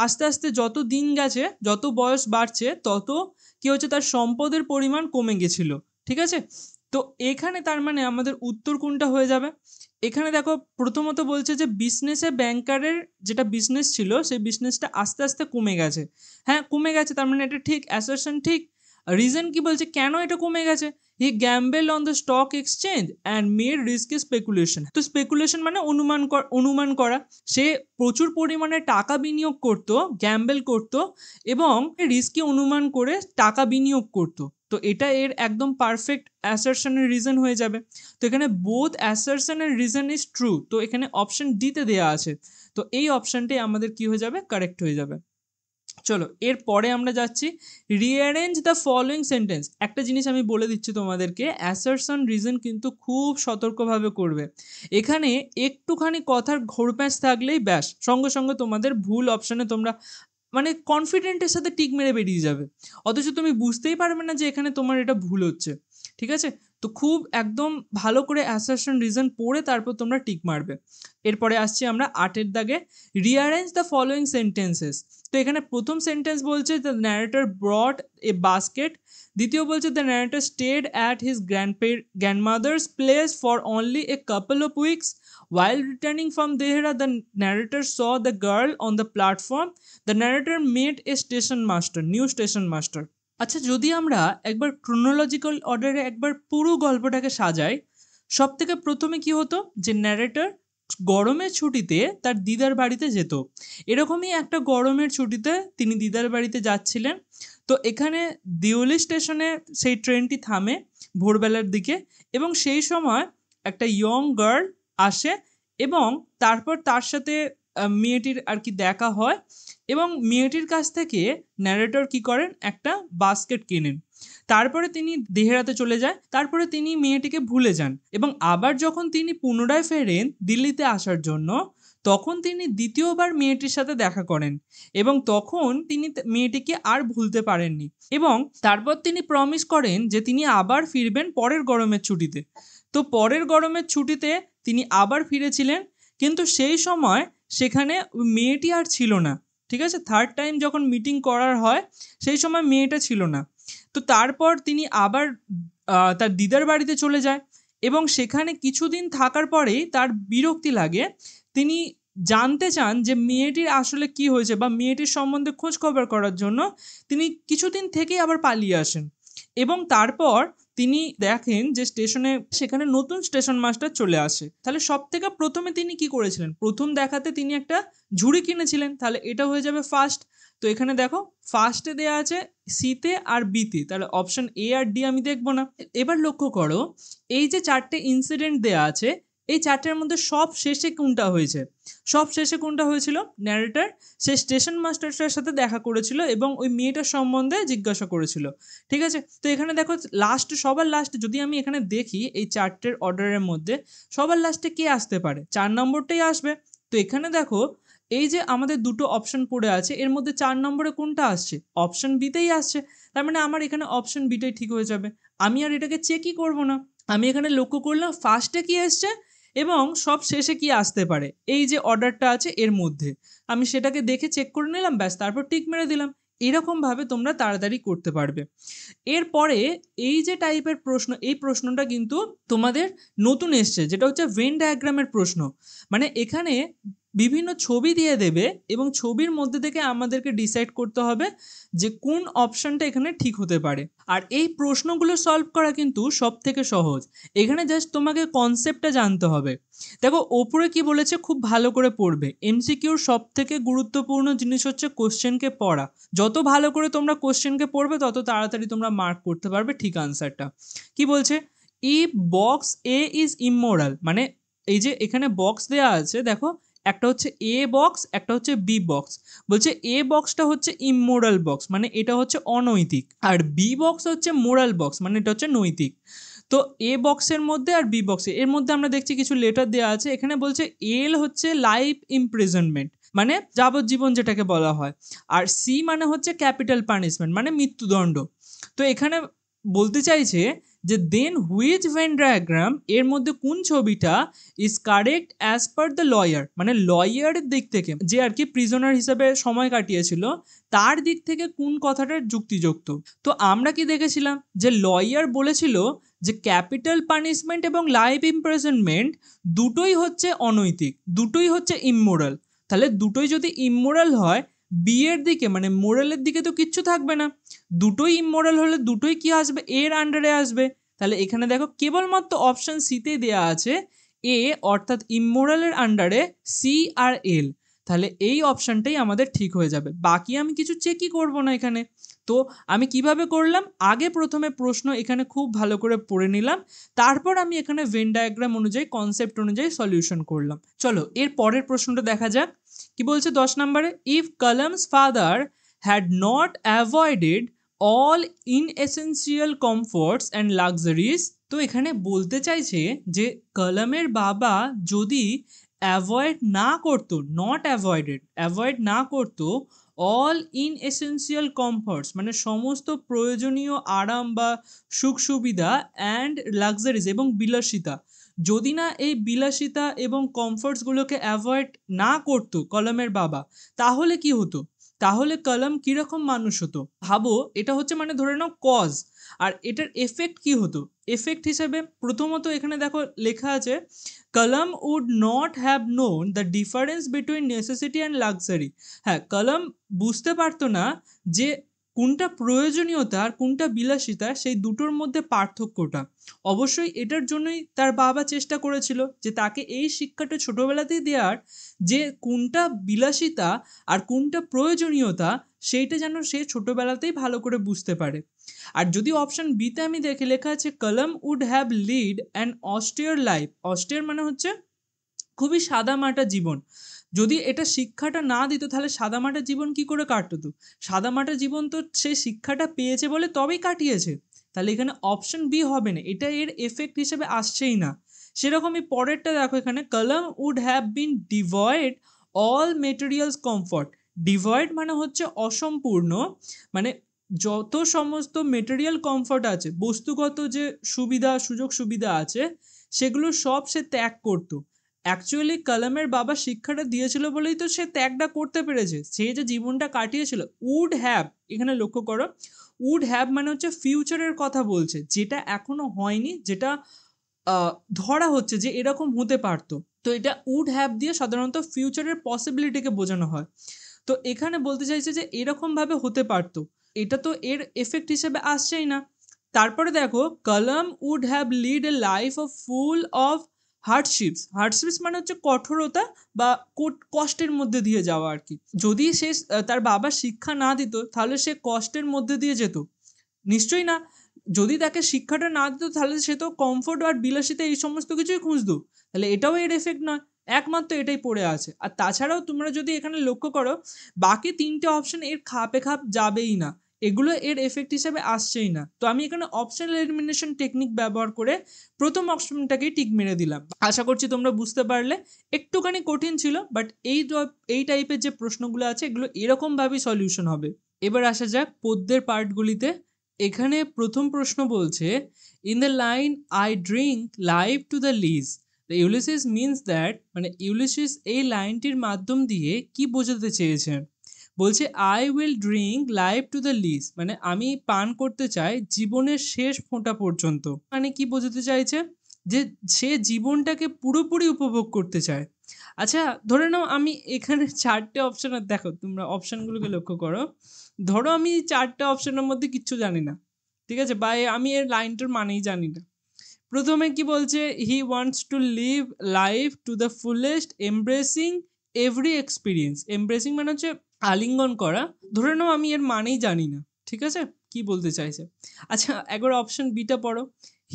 আস্তে আস্তে যত দিন গেছে, যত বয়স বাড়ছে, তত কি হচ্ছে, তার সম্পদের পরিমাণ কমে গেছিল। ঠিক আছে, তো এখানে তার মানে আমাদের উত্তর কোনটা হয়ে যাবে? এখানে দেখো প্রথমত বলছে যে বিজনেসে ব্যাংকারের যেটা বিজনেস ছিল সেই বিজনেসটা আস্তে আস্তে কমে গেছে। হ্যাঁ কমে গেছে, তার মানে এটা ঠিক, অ্যাসারশন ঠিক। রিজন কি বলছে, কেন এটা কমে গেছে? He gamble on the stock exchange and made risky speculation. তো স্পেকুলেশন মানে অনুমান করা। সে প্রচুর পরিমাণে টাকা বিনিয়োগ করতো, গ্যাম্বেল করতো এবং রিস্কি অনুমান করে টাকা বিনিয়োগ করতো। তো এটা এর একদম পারফেক্ট অ্যাসারশনের রিজন হয়ে যাবে। তো এখানে both assertion and reason is true, তো এখানে অপশন ডিতে দেওয়া আছে, তো এই অপশনটাই আমাদের কি হয়ে যাবে, কারেক্ট হয়ে যাবে। চলো এরপরে আমরা যাচ্ছি রিঅ্যারেঞ্জ দ্য ফলোয়িং সেন্টেন্স। একটা জিনিস আমি বলে দিচ্ছি তোমাদেরকে, অ্যাসারশন রিজন কিন্তু খুব সতর্কভাবে করবে। এখানে একটুখানি কথার ঘোরপ্যাঁচ থাকলেই ব্যাস সঙ্গে সঙ্গে তোমাদের ভুল অপশানে তোমরা মানে কনফিডেন্টের সাথে টিক মেরে বেরিয়ে যাবে, অথচ তুমি বুঝতেই পারবে না যে এখানে তোমার এটা ভুল হচ্ছে। ঠিক আছে, তো খুব একদম ভালো করে অ্যাসারশন রিজন পড়ে তারপর তোমরা টিক মারবে। এরপরে আসছি আমরা 8-এর দাগে, রিঅ্যারেঞ্জ দ্য ফলোয়িং সেন্টেন্সেস। তো এখানে প্রথম সেন্টেন্স বলছে the narrator brought a basket, দ্বিতীয় বলছে the narrator stayed at his grandmother's place for only a couple of weeks, while returning from Dehra the narrator saw the girl on the platform, the narrator met a station master, new station master। আচ্ছা, যদি আমরা একবার ক্রোনোলজিক্যাল অর্ডারে একবার পুরো গল্পটাকে সাজাই, সব থেকে প্রথমে কি হতো যে ন্যারেটর গরমের ছুটিতে তার দিদার বাড়িতে যেত। এরকমই একটা গরমের ছুটিতে তিনি দিদার বাড়িতে যাচ্ছিলেন। তো এখানে দিওলি স্টেশনে সেই ট্রেনটি থামে ভোরবেলার দিকে, এবং সেই সময় একটা ইয়ং গার্ল আসে এবং তারপর তার সাথে মেয়েটির আর কি দেখা হয়, এবং মেয়েটির কাছ থেকে ন্যারেটর কি করেন, একটা বাস্কেট কেনেন। তারপরে তিনি দেহেরাতে চলে যায়, তারপরে তিনি মেয়েটিকে ভুলে যান, এবং আবার যখন তিনি পুনরায় ফেরেন দিল্লিতে আসার জন্য, তখন তিনি দ্বিতীয়বার মেয়েটির সাথে দেখা করেন, এবং তখন তিনি মেয়েটিকে আর ভুলতে পারেননি, এবং তারপর তিনি প্রমিস করেন যে তিনি আবার ফিরবেন পরের গরমের ছুটিতে। তো পরের গরমের ছুটিতে তিনি আবার ফিরেছিলেন, কিন্তু সেই সময় সেখানে মেয়েটি আর ছিল না। ঠিক আছে, থার্ড টাইম যখন মিটিং করার হয় সেই সময় মেয়েটা ছিল না। তো তারপর তিনি আবার তার দিদার বাড়িতে চলে যায়, এবং সেখানে কিছুদিন থাকার পরেই তার বিরক্তি লাগে। তিনি জানতে চান যে মেয়েটির আসলে কি হয়েছে, বা মেয়েটির সম্বন্ধে খোঁজ খবর করার জন্য তিনি কিছুদিন থেকেই আবার পালিয়ে আসেন, এবং তারপর তিনি দেখেন যে স্টেশনে সেখানে নতুন স্টেশন মাস্টার চলে আসে। তাহলে সব থেকে প্রথমে তিনি কি করেছিলেন, প্রথম দেখাতে তিনি একটা ঝুড়ি কিনেছিলেন, তাহলে এটা হয়ে যাবে ফার্স্ট। তো এখানে দেখো ফার্স্টে দেওয়া আছে সিতে আর বিতে, তাহলে অপশন এ আর ডি আমি দেখবো না। এবার লক্ষ্য করো, এই যে চারটে ইনসিডেন্ট দেওয়া আছে, এই চারটের মধ্যে সব শেষে কোনটা হয়েছে? সব শেষে কোনটা হয়েছিল? ন্যারেটর সে স্টেশন মাস্টারের সাথে দেখা করেছিল এবং ওই মেয়েটার সম্বন্ধে জিজ্ঞাসা করেছিল। ঠিক আছে, তো এখানে দেখো লাস্ট, সবার লাস্টে যদি আমি এখানে দেখি এই চারটের অর্ডারের মধ্যে সবার লাস্টে কে আসতে পারে? 4 নম্বরটাই আসবে। তো এখানে দেখো এই যে আমাদের দুটো অপশন পড়ে আছে, এর মধ্যে 4 নম্বরে কোনটা আসছে? অপশন বিতেই আসছে। তার মানে আমার এখানে অপশন বিটাই ঠিক হয়ে যাবে। আমি আর এটাকে চেকই করবো না, আমি এখানে লক্ষ্য করলাম ফার্স্টে কি এসছে এবং সব শেষে কি আসতে পারে এই যে অর্ডারটা আছে এর মধ্যে, আমি সেটাকে দেখে চেক করে নিলাম, ব্যাস তারপর টিক মেরে দিলাম। এরকমভাবে তোমরা তাড়াতাড়ি করতে পারবে। এরপরে এই যে টাইপের প্রশ্ন, এই প্রশ্নটা কিন্তু তোমাদের নতুন এসছে, যেটা হচ্ছে ভেন ডায়াগ্রামের প্রশ্ন। মানে এখানে বিভিন্ন ছবি দিয়ে দেবে এবং ছবির মধ্যে থেকে আমাদেরকে ডিসাইড করতে হবে যে কোন অপশনটা এখানে ঠিক হতে পারে। আর এই প্রশ্নগুলো সলভ করা কিন্তু সব থেকে সহজ। এখানে জাস্ট তোমাকে কনসেপ্টটা জানতে হবে। দেখো ওপরে কি বলেছে, খুব ভালো করে পড়বে। এমসিকিউর সব থেকে গুরুত্বপূর্ণ জিনিস হচ্ছে কোশ্চেনকে পড়া। যত ভালো করে তোমরা কোশ্চেনকে পড়বে তত তাড়াতাড়ি তোমরা মার্ক করতে পারবে ঠিক আনসারটা। কি বলছে, if box A is immoral, মানে এই যে এখানে বক্স দেওয়া আছে দেখো, একটা হচ্ছে এ বক্স, একটা হচ্ছে বি বক্স। বলছে এ বক্সটা হচ্ছে ইমোরাল বক্স, মানে এটা হচ্ছে অনৈতিক, আর বি বক্স হচ্ছে মোরাল বক্স, মানে এটা হচ্ছে নৈতিক। তো এ বক্সের মধ্যে আর বি বক্সে এর মধ্যে আমরা দেখছি কিছু লেটার দেওয়া আছে। এখানে বলছে এল হচ্ছে লাইফ ইমপ্রিজনমেন্ট, মানে যাবজ্জীবন যেটাকে বলা হয়, আর সি মানে হচ্ছে ক্যাপিটাল পানিশমেন্ট, মানে মৃত্যুদণ্ড। তো এখানে বলতে চাইছে যে দেন হুইচ ভেন ডায়াগ্রাম, এর মধ্যে কোন ছবিটা is correct as per the lawyer, মানে লয়ারের দিক থেকে, যে আর কি প্রিজনার হিসেবে সময় কাটিয়েছিল, তার দিক থেকে কোন কথাটা যুক্তিযুক্ত। তো আমরা কি দেখেছিলাম যে লয়ার বলেছিল যে ক্যাপিটাল পানিশমেন্ট এবং লাইফ ইমপ্রিজনমেন্ট দুটোই হচ্ছে অনৈতিক, দুটোই হচ্ছে ইমমোরাল। তাহলে দুটোই যদি ইমমোরাল হয়, বি এর দিকে মানে মোরালের দিকে তো কিচ্ছু থাকবে না। দুটোই ইমমোরাল হলে দুটোই কি আসবে? এর আন্ডারে আসবে। তাহলে এখানে দেখো কেবলমাত্র অপশন সিতে দেওয়া আছে এ, অর্থাৎ ইমমোরালের আন্ডারে সি আর এল। তাহলে এই অপশনটাই আমাদের ঠিক হয়ে যাবে, বাকি আমি কিছু চেকই করব না এখানে। তো আমি কিভাবে করলাম, আগে প্রথমে প্রশ্ন এখানে খুব ভালো করে পড়ে নিলাম, তারপর আমি এখানে ভেন ডায়াগ্রাম অনুযায়ী কনসেপ্ট অনুযায়ী সলিউশন করলাম। চলো এর পরের প্রশ্নটা দেখা যাক। কি বলছে 10 নম্বরে, if columns father had not avoided all inessential comforts and luxuries. তো এখানে বলতে চাইছে যে কালামের বাবা যদি অ্যাভয়েড না করতো, নট অ্যাভয়েডেড, অ্যাভয়েড না করতো অল ইনএসেন্সিয়াল কমফর্টস মানে সমস্ত প্রয়োজনীয় আরাম বা সুখ সুবিধা অ্যান্ড লাক্সারিজ এবং বিলাসিতা, যদি না এই বিলাসিতা এবং কমফর্টসগুলোকে অ্যাভয়েড না করতো কলমের বাবা, তাহলে কি হতো? তাহলে কলম কিরকম মানুষ হতো ভাবো। এটা হচ্ছে মানে ধরে নাও কজ, আর এটার এফেক্ট কি হতো? এফেক্ট হিসেবে প্রথমত এখানে দেখো লেখা আছে Kalam would not have known the difference between necessity and luxury. হ্যাঁ, কলম বুঝতে পারতো না যে কোনটা প্রয়োজনীয়তা আর কোনটা বিলাসিতা, সেই দুটোর মধ্যে পার্থক্যটা। অবশ্যই এটার জন্যই তার বাবা চেষ্টা করেছিল যে তাকে এই শিক্ষাটা ছোটবেলাতেই দেওয়ার, যে কোনটা বিলাসিতা আর কোনটা প্রয়োজনীয়তা সেইটা যেন সে ছোটবেলাতেই ভালো করে বুঝতে পারে। আর যদি অপশন বিতে আমি দেখে লেখা আছে Kalam would have led an austere life. Austere মানে হচ্ছে খুবই সাদামাটা জীবন। যদি এটা শিক্ষাটা না দিত তাহলে সাদামাটা জীবন কি করে কাটতো? সাদামাটা জীবন তো সে শিক্ষাটা পেয়েছে বলে তবেই কাটিয়েছে। তাহলে এখানে অপশন বি হবে না, এটা এর এফেক্ট হিসেবে আসছেই না। সেরকমই পরেরটা দেখো, এখানে Kalam would have been devoid all materials comfort. Devoid মানে হচ্ছে অসম্পূর্ণ, মানে যত সমস্ত মেটেরিয়াল কমফর্ট আছে, বস্তুগত যে সুবিধা সুযোগ সুবিধা আছে, সেগুলো সব সে ত্যাগ করতো। অ্যাকচুয়ালি কলমের বাবা শিক্ষাটা দিয়েছিল বলেই তো সে ত্যাগটা করতে পেরেছে, সে যে জীবনটা কাটিয়েছিল। উড হ্যাভ, এখানে লক্ষ্য করো, উড হ্যাভ মানে হচ্ছে ফিউচারের কথা বলছে, যেটা এখনো হয়নি, যেটা ধরা হচ্ছে যে এরকম হতে পারতো। তো এটা উড হ্যাভ দিয়ে সাধারণত ফিউচারের পসিবিলিটিকে বোঝানো হয়। তো এখানে বলতে চাইছে যে এরকমভাবে হতে পারতো, এটা তো এর এফেক্ট হিসেবে আসছেই না। তারপরে দেখো Kalam would have led a life of full of hardships. Hardships মানে হচ্ছে কঠোরতা বা কষ্টের মধ্যে দিয়ে যাওয়া আর কি। যদি সে তার বাবা শিক্ষা না দিত তাহলে সে কষ্টের মধ্যে দিয়ে যেত? নিশ্চয়ই না। যদি তাকে শিক্ষাটা না দিত তাহলে সে তো কমফোর্ট আর বিলাসিতা এই সমস্ত কিছুই খুঁজতো। তাহলে এটাও এর এফেক্ট নয়, একমাত্র এটাই পড়ে আছে। আর তাছাড়াও তোমরা যদি এখানে লক্ষ্য করো, বাকি তিনটে অপশন এর খাপে খাপ যাবেই না, এগুলো এর এফেক্ট হিসেবে আসছেই না। তো আমি এখানে অপশনাল এলিমিনেশন টেকনিক ব্যবহার করে প্রথম অপশনটাকেই টিক মেরে দিলাম। আশা করছি তোমরা বুঝতে পারলে। একটুখানি কঠিন ছিল, বাট এই টাইপের যে প্রশ্নগুলো আছে এগুলো এরকমভাবেই সলিউশন হবে। এবার আসা যাক পদ্যের পার্টগুলিতে। এখানে প্রথম প্রশ্ন বলছে, in the line I drink life to the lees, the Ulysses means that, মানে ইউলিসিস এই লাইনটির মাধ্যম দিয়ে কি বোঝাতে চেয়েছেন? বলছে I will drink life to the lees, মানে আমি পান করতে চাই জীবনের শেষ ফোঁটা পর্যন্ত। মানে কি বোঝাতে চাইছে? যে সে জীবনটাকে পুরোপুরি উপভোগ করতে চায়। আচ্ছা, ধরে নাও আমি এখানে চারটে অপশন, দেখো তোমরা অপশনগুলোকে লক্ষ্য করো। ধরো আমি চারটে অপশনের মধ্যে কিচ্ছু জানি না, ঠিক আছে, বা আমি এর লাইনটার মানেই জানি না। প্রথমে কি বলছে, he wants to live life to the fullest embracing every experience. Embracing মানে হচ্ছে আলিঙ্গন করা। ধরে নাও আমি এর মানেই জানি না, ঠিক আছে, কি বলতে চাইছে। আচ্ছা, একবার অপশন বিটা পড়ো,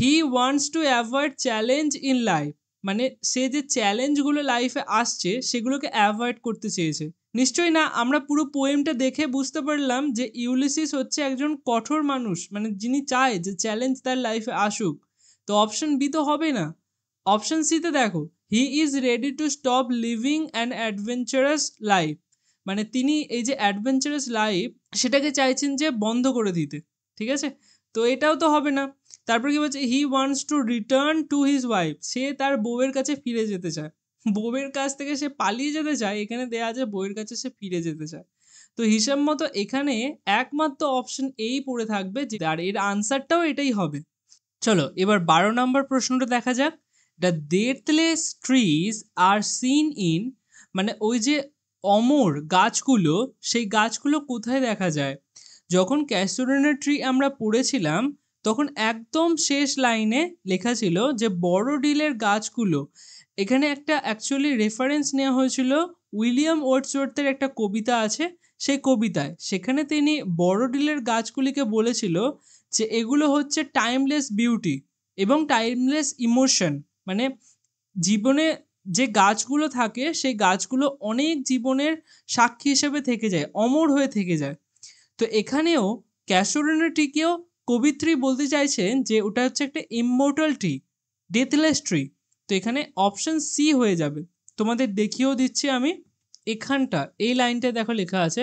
হি wants to avoid challenge in life, মানে সে যে চ্যালেঞ্জগুলো লাইফে আসছে সেগুলোকে অ্যাভয়েড করতে চেয়েছে। নিশ্চয়ই না, আমরা পুরো পোয়েমটা দেখে বুঝতে পারলাম যে ইউলিসিস হচ্ছে একজন কঠোর মানুষ, মানে যিনি চায় যে চ্যালেঞ্জ তার লাইফে আসুক। তো অপশন বি তো হবে না। অপশন সিতে দেখো, he is ready to stop living an adventurous life, মানে তিনি এই যে অ্যাডভেঞ্চারাস লাইফ সেটাকে চাইছেন যে বন্ধ করে দিতে, ঠিক আছে, তো এটাও তো হবে না। তারপর কি বলছে, he wants to return to his wife, সে তার বউয়ের কাছে ফিরে যেতে চায়। বউয়ের কাছ থেকে সে পালিয়ে যেতে চায়, এখানে দেয়া আছে বউয়ের কাছে সে ফিরে যেতে চায়। তো হিসাব মতো এখানে একমাত্র অপশন এই পড়ে থাকবে, যে আর এর আনসারটাও এটাই হবে। চলো এবার 12 নম্বর প্রশ্নটা দেখা যাক। The deathless trees are seen in, মানে ওই যে অমর গাছগুলো, সেই গাছগুলো কোথায় দেখা যায়? যখন ক্যাস্টোরিনা ট্রি আমরা পড়েছিলাম তখন একদম শেষ লাইনে লেখা ছিল যে বড় ডিলের গাছগুলো, এখানে একটা অ্যাকচুয়ালি রেফারেন্স নেওয়া হয়েছিল উইলিয়াম ওয়ার্ডসওয়ার্থের একটা কবিতা আছে, সেই কবিতায় সেখানে তিনি বড় ডিলের গাছগুলিকে বলেছিল যে এগুলো হচ্ছে টাইমলেস বিউটি এবং টাইমলেস ইমোশন, মানে জীবনে যে গাছগুলো থাকে সেই গাছগুলো অনেক জীবনের সাক্ষী হিসেবে থেকে যায়, অমর হয়ে থেকে যায়। তো এখানেও ক্যাসুরিনা ট্রিকেও কবিত্রী বলতে চাইছেন যে ওটা হচ্ছে একটা ইমমর্টাল ট্রি, ডেথলেস ট্রি। তো এখানে অপশন সি হয়ে যাবে। তোমাদের দেখিয়েও দিচ্ছি আমি, এখানটা এই লাইনটা দেখো লেখা আছে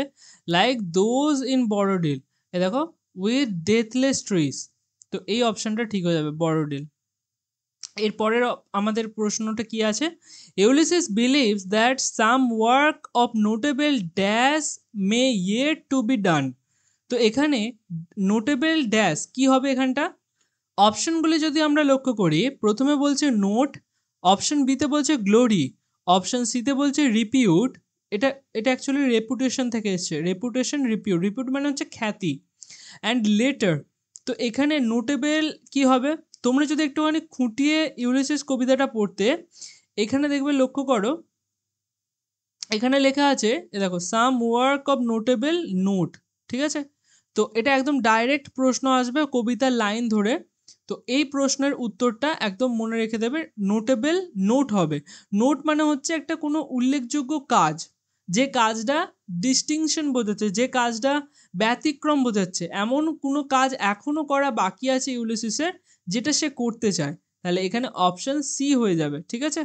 লাইক দোজ ইন বড়োডিল, এ দেখো উইথ ডেথলেস ট্রিজ। তো এই অপশনটা ঠিক হয়ে যাবে, বড়োডিল। এরপরের আমাদের প্রশ্নটা কি আছে, Ulysses believes that some work of notable dash May yet two be done. তো এখানে নোটেবল ড্যাশ কি হবে এখানটা, অপশনগুলি যদি আমরা লক্ষ্য করি, প্রথমে বলছে নোট, অপশন বিতে বলছে গ্লোরি, অপশন সিতে বলছে রিপিউট, এটা এটা অ্যাকচুয়ালি রেপুটেশন থেকে এসছে, রেপুটেশন রিপিউট, রিপিউট মানে হচ্ছে খ্যাতি, অ্যান্ড লেটার। তো এখানে নোটেবল কি হবে, তোমরা যদি একটুখানি খুঁটিয়ে ইউলিসিস কবিতাটা পড়তে, এখানে দেখবে লক্ষ্য করো, এখানে লেখা আছে দেখো সাম ওয়ার্ক অফ নোটেবল নোট, ঠিক আছে। তো এটা একদম ডাইরেক্ট প্রশ্ন আসবে কবিতার লাইন ধরে। তো এই প্রশ্নের উত্তরটা একদম মনে রেখে দেবে, নোটেবল নোট হবে। নোট মানে হচ্ছে একটা কোনো উল্লেখযোগ্য কাজ, যে কাজটা ডিস্টিংশন বোঝাচ্ছে, যে কাজটা ব্যতিক্রম বোঝাচ্ছে, এমন কোনো কাজ এখনো করা বাকি আছে ইউলিসিসের যেটা সে করতে চায়। তাহলে এখানে অপশন সি হয়ে যাবে, ঠিক আছে।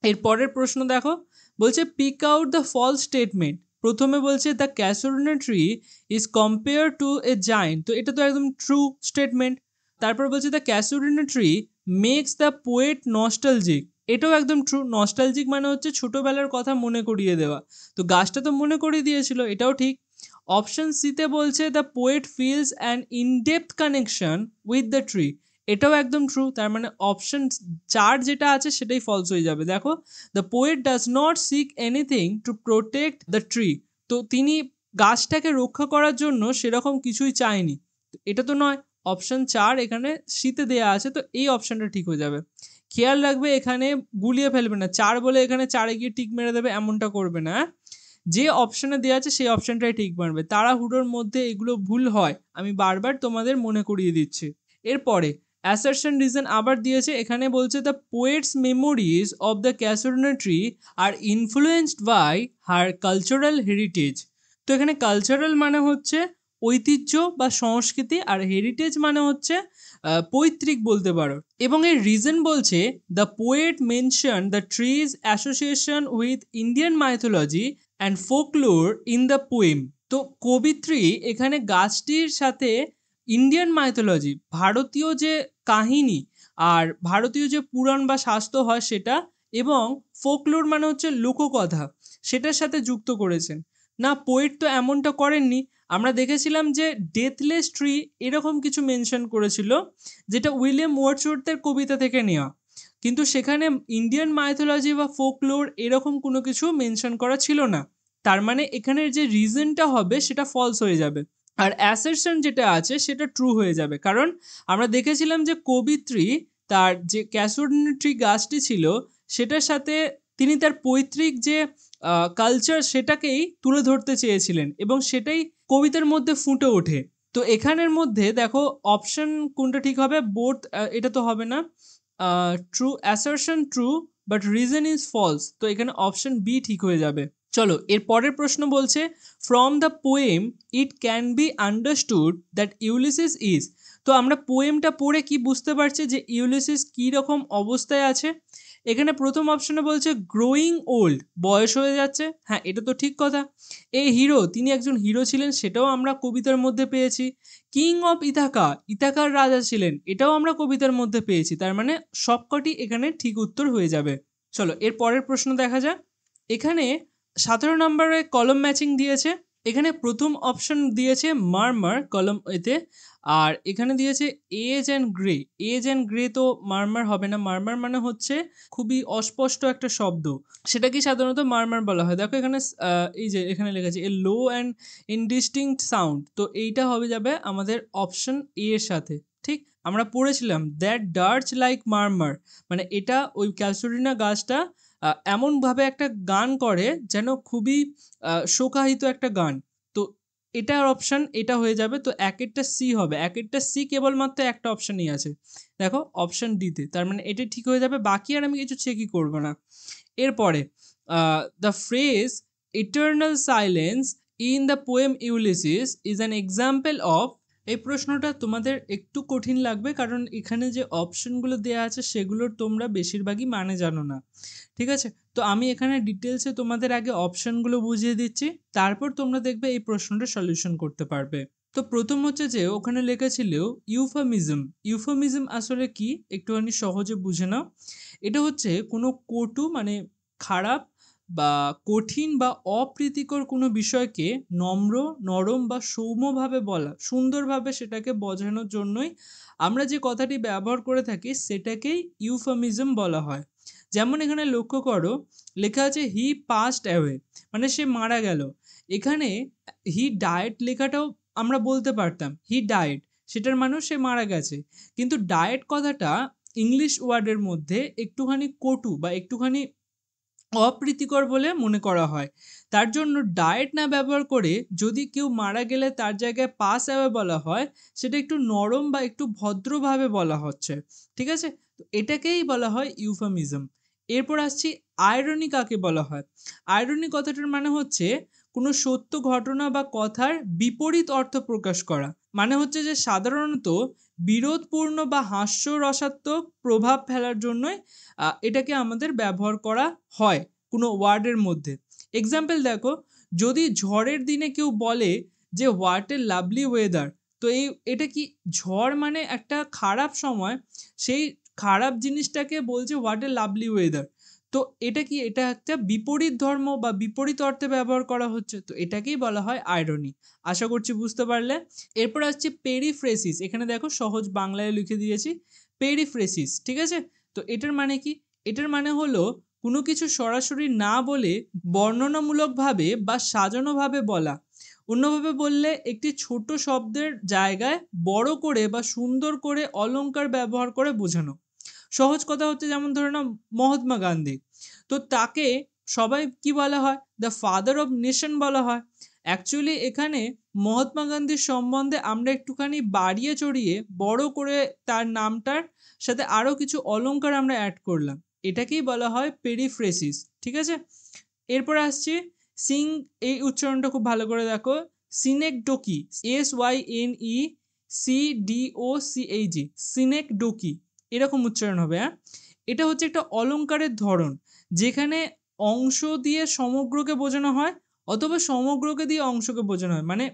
এর পরের প্রশ্ন দেখো, বলছে pick out the false statement. প্রথমে বলছে the casuarina tree is compare to a giant, তো এটা তো একদম ট্রু স্টেটমেন্ট। তারপর বলছে the casuarina tree makes the poet nostalgic, এটাও একদম ট্রু। নস্টালজিক মানে হচ্ছে ছোটবেলার কথা মনে করিয়ে দেওয়া, তো গাছটা তো মনে করিয়ে দিয়েছিল, এটাও ঠিক। অপশন সিতে বলছে the poet feels an in-depth connection with the tree, এটাও একদম ট্রু। তার মানে অপশন 4 যেটা আছে সেটাই ফলস হয়ে যাবে। দেখো the poet does not seek anything to protect the tree, তো তিনি গাছটাকে রক্ষা করার জন্য সেরকম কিছুই চায়নি, এটা তো নয়। অপশন 4 এখানে শীতে দেয়া আছে, তো এই অপশনটা ঠিক হয়ে যাবে। খেয়াল রাখবে এখানে গুলিয়ে ফেলবে না, 4 বলে এখানে 4-এ গিয়ে টিক মেরে দেবে, এমনটা করবে না। যে অপশনে দেওয়া আছে সেই অপশনটাই ঠিক মারবে, তাড়াহুড়োর মধ্যে এগুলো ভুল হয়, আমি বারবার তোমাদের মনে করিয়ে দিচ্ছি। এরপরে অ্যাসারশন রিজন আবার দিয়েছে, এখানে বলছে the poet's memories of the casuarina tree are influenced by her cultural heritage. তো এখানে কালচারাল মানে হচ্ছে ঐতিহ্য বা সংস্কৃতি, আর হেরিটেজ মানে হচ্ছে পৈতৃক বলতে পারো। এবং এর রিজন বলছে the poet mention the trees association with Indian mythology and folklore in the poem. তো কবিত্রী এখানে গাছটির সাথে ইন্ডিয়ান মাইথোলজি, ভারতীয় যে কাহিনী আর ভারতীয় যে পুরাণ বা শাস্ত্র হয় সেটা, এবং ফোকলোর মানে হচ্ছে লোককথা, সেটার সাথে যুক্ত করেছেন। না, পোয়েট তো এমনটা করেননি। আমরা দেখেছিলাম যে ডেথলেস ট্রি এরকম কিছু মেনশন করেছিল, যেটা উইলিয়াম ওয়ার্ডসওয়ার্থের কবিতা থেকে নেওয়া, কিন্তু সেখানে ইন্ডিয়ান মাইথোলজি বা ফোকলোর এরকম কোনো কিছু মেনশন করা ছিল না। তার মানে এখানের যে রিজনটা হবে সেটা ফলস হয়ে যাবে, আর অ্যাসারশন যেটা আছে সেটা ট্রু হয়ে যাবে। কারণ আমরা দেখেছিলাম যে কবিত্রী তার যে ক্যাসুরিনা ট্রি গাছটি ছিল সেটার সাথে তিনি তার পৈতৃক যে কালচার সেটাকেই তুলে ধরতে চেয়েছিলেন, এবং সেটাই কবিতার মধ্যে ফুটে ওঠে। তো এখানের মধ্যে দেখো অপশন কোনটা ঠিক হবে, বোথ, এটা তো হবে না। True, assertion true but reason is false, তো এখানে অপশন বি ঠিক হয়ে যাবে। চলো এর পরের প্রশ্ন বলছে from the poem it can be understood that Ulysses is. তো আমরা পোয়েমটা পড়ে কি বুঝতে পারছি যে ইউলিসিস কী রকম অবস্থায় আছে। এখানে প্রথম অপশনে বলছে গ্রোয়িং ওল্ড, বয়স হয়ে যাচ্ছে, হ্যাঁ এটা তো ঠিক কথা। এই হিরো, তিনি একজন হিরো ছিলেন, সেটাও আমরা কবিতার মধ্যে পেয়েছি। কিং অফ ইথাকা, ইথাকার রাজা ছিলেন, এটাও আমরা কবিতার মধ্যে পেয়েছি। তার মানে সবকটি এখানে ঠিক উত্তর হয়ে যাবে। চলো এর পরের প্রশ্ন দেখা যাক। এখানে 17 নম্বরে কলম ম্যাচিং দিয়েছে। এখানে প্রথম অপশন দিয়েছে মারমার কলম এতে, আর এখানে দিয়েছে age and grey. Age and grey তো মারমার হবে না, মারমার মানে হচ্ছে খুবই অস্পষ্ট একটা শব্দ, সেটাকেই সাধারণত মারমার বলা হয়। দেখো এখানে এই যে এখানে লেখা এ লো অ্যান্ড ইনডিস্টিংক্ট সাউন্ড, তো এইটা হবে যাবে আমাদের অপশন এ এর সাথে। ঠিক, আমরা পড়েছিলাম দ্যাট ডার্চ লাইক মারমার, মানে এটা ওই ক্যালসুরিনা গাছটা এমনভাবে একটা গান করে যেন খুবই শোকাহিত একটা গান। তো এটার অপশন এটা হয়ে যাবে। তো একেরটা সি হবে, একেরটা সি কেবলমাত্র একটা অপশনই আছে, দেখো অপশন ডিতে। তার মানে এটা ঠিক হয়ে যাবে, বাকি আর আমি কিছু চেকই করবো না। এরপরে the phrase eternal silence in the poem Ulysses is an example of. এই প্রশ্নটা তোমাদের একটু কঠিন লাগবে, কারণ এখানে যে অপশনগুলো দেওয়া আছে সেগুলোর তোমরা বেশিরভাগই মানে জানো না। ঠিক আছে, তো আমি এখানে ডিটেলসে তোমাদের আগে অপশনগুলো বুঝিয়ে দিচ্ছি, তারপর তোমরা দেখবে এই প্রশ্নটা সলিউশন করতে পারবে। তো প্রথম হচ্ছে যে ওখানে লেখা ছিল ইউফেমিজম। ইউফেমিজম আসলে কি একটুখানি সহজে বুঝে নাও। এটা হচ্ছে কোনো কটু মানে খারাপ বা কঠিন বা অপ্রীতিকর কোনো বিষয়কে নম্র, নরম বা সৌম্যভাবে বলা, সুন্দরভাবে সেটাকে বোঝানোর জন্যই আমরা যে কথাটি ব্যবহার করে থাকি সেটাকেই ইউফেমিজম বলা হয়। যেমন এখানে লক্ষ্য করো, লেখা আছে হি পাস্ট অ্যাওয়ে, মানে সে মারা গেল। এখানে হি ডায়েট লেখাটাও আমরা বলতে পারতাম হি ডায়েট, সেটার মানেও সে মারা গেছে। কিন্তু ডায়েট কথাটা ইংলিশ ওয়ার্ডের মধ্যে একটুখানি কটু বা একটুখানি অপ্রীতিকর বলে মনে করা হয়। তার জন্য ডায়েট না ব্যবহার করে যদি কেউ মারা গেলে তার জায়গায় পাস অ্যাওয়ে বলা হয়, সেটা একটু নরম বা একটু ভদ্রভাবে বলা হচ্ছে। ঠিক আছে, তো এটাকেই বলা হয় ইউফেমিজম। এরপর আসছি আয়রনি কাকে বলা হয়। আয়রনি কথাটার মানে হচ্ছে কোনো সত্য ঘটনা বা কথার বিপরীত অর্থ প্রকাশ করা। মানে হচ্ছে যে সাধারণত বিরোধপূর্ণ বা হাস্যরসাত্মক প্রভাব ফেলার জন্যই এটাকে আমাদের ব্যবহার করা হয় কোনো ওয়ার্ডের মধ্যে। এক্সাম্পল দেখো, যদি ঝড়ের দিনে কেউ বলে যে হোয়াট এ লাভলি ওয়েদার, তো এটা কি, ঝড় মানে একটা খারাপ সময়, সেই খারাপ জিনিসটাকে বলছে হোয়াট এ লাভলি ওয়েদার। তো এটা কি, এটা একটা বিপরীত ধর্ম বা বিপরীত অর্থে ব্যবহার করা হচ্ছে, তো এটাকেই বলা হয় আয়রনি। আশা করছি বুঝতে পারলে। এরপর আসছে পেরিফ্রেসিস। এখানে দেখো সহজ বাংলায় লিখে দিয়েছি পেরিফ্রেসিস। ঠিক আছে, তো এটার মানে কি, এটার মানে হলো কোনো কিছু সরাসরি না বলে বর্ণনামূলকভাবে বা সাজানোভাবে বলা। অন্যভাবে বললে একটি ছোট শব্দের জায়গায় বড় করে বা সুন্দর করে অলংকার ব্যবহার করে বোঝানো। সহজ কথা হচ্ছে, যেমন ধরে নাও মহাত্মা গান্ধী, তো তাকে সবাই কি বলা হয়, দ্য ফাদার অফ নেশন বলা হয়। অ্যাকচুয়ালি এখানে মহাত্মা গান্ধীর সম্বন্ধে আমরা একটুখানি বাড়িয়ে চড়িয়ে বড় করে তার নামটার সাথে আরও কিছু অলংকার আমরা অ্যাড করলাম, এটাকেই বলা হয় পেরিফ্রেসিস। ঠিক আছে, এরপর আসছি সিং। এই উচ্চারণটা খুব ভালো করে দেখো, সিনেকডোকি, SYNECDOCHE, সিনেকডোকি, এরকম উচ্চারণ হবে। হ্যাঁ, এটা হচ্ছে একটা অলংকারের ধরন, যেখানে অংশ দিয়ে সমগ্রকে বোঝানো হয় অথবা সমগ্রকে দিয়ে অংশকে বোঝানো হয়। মানে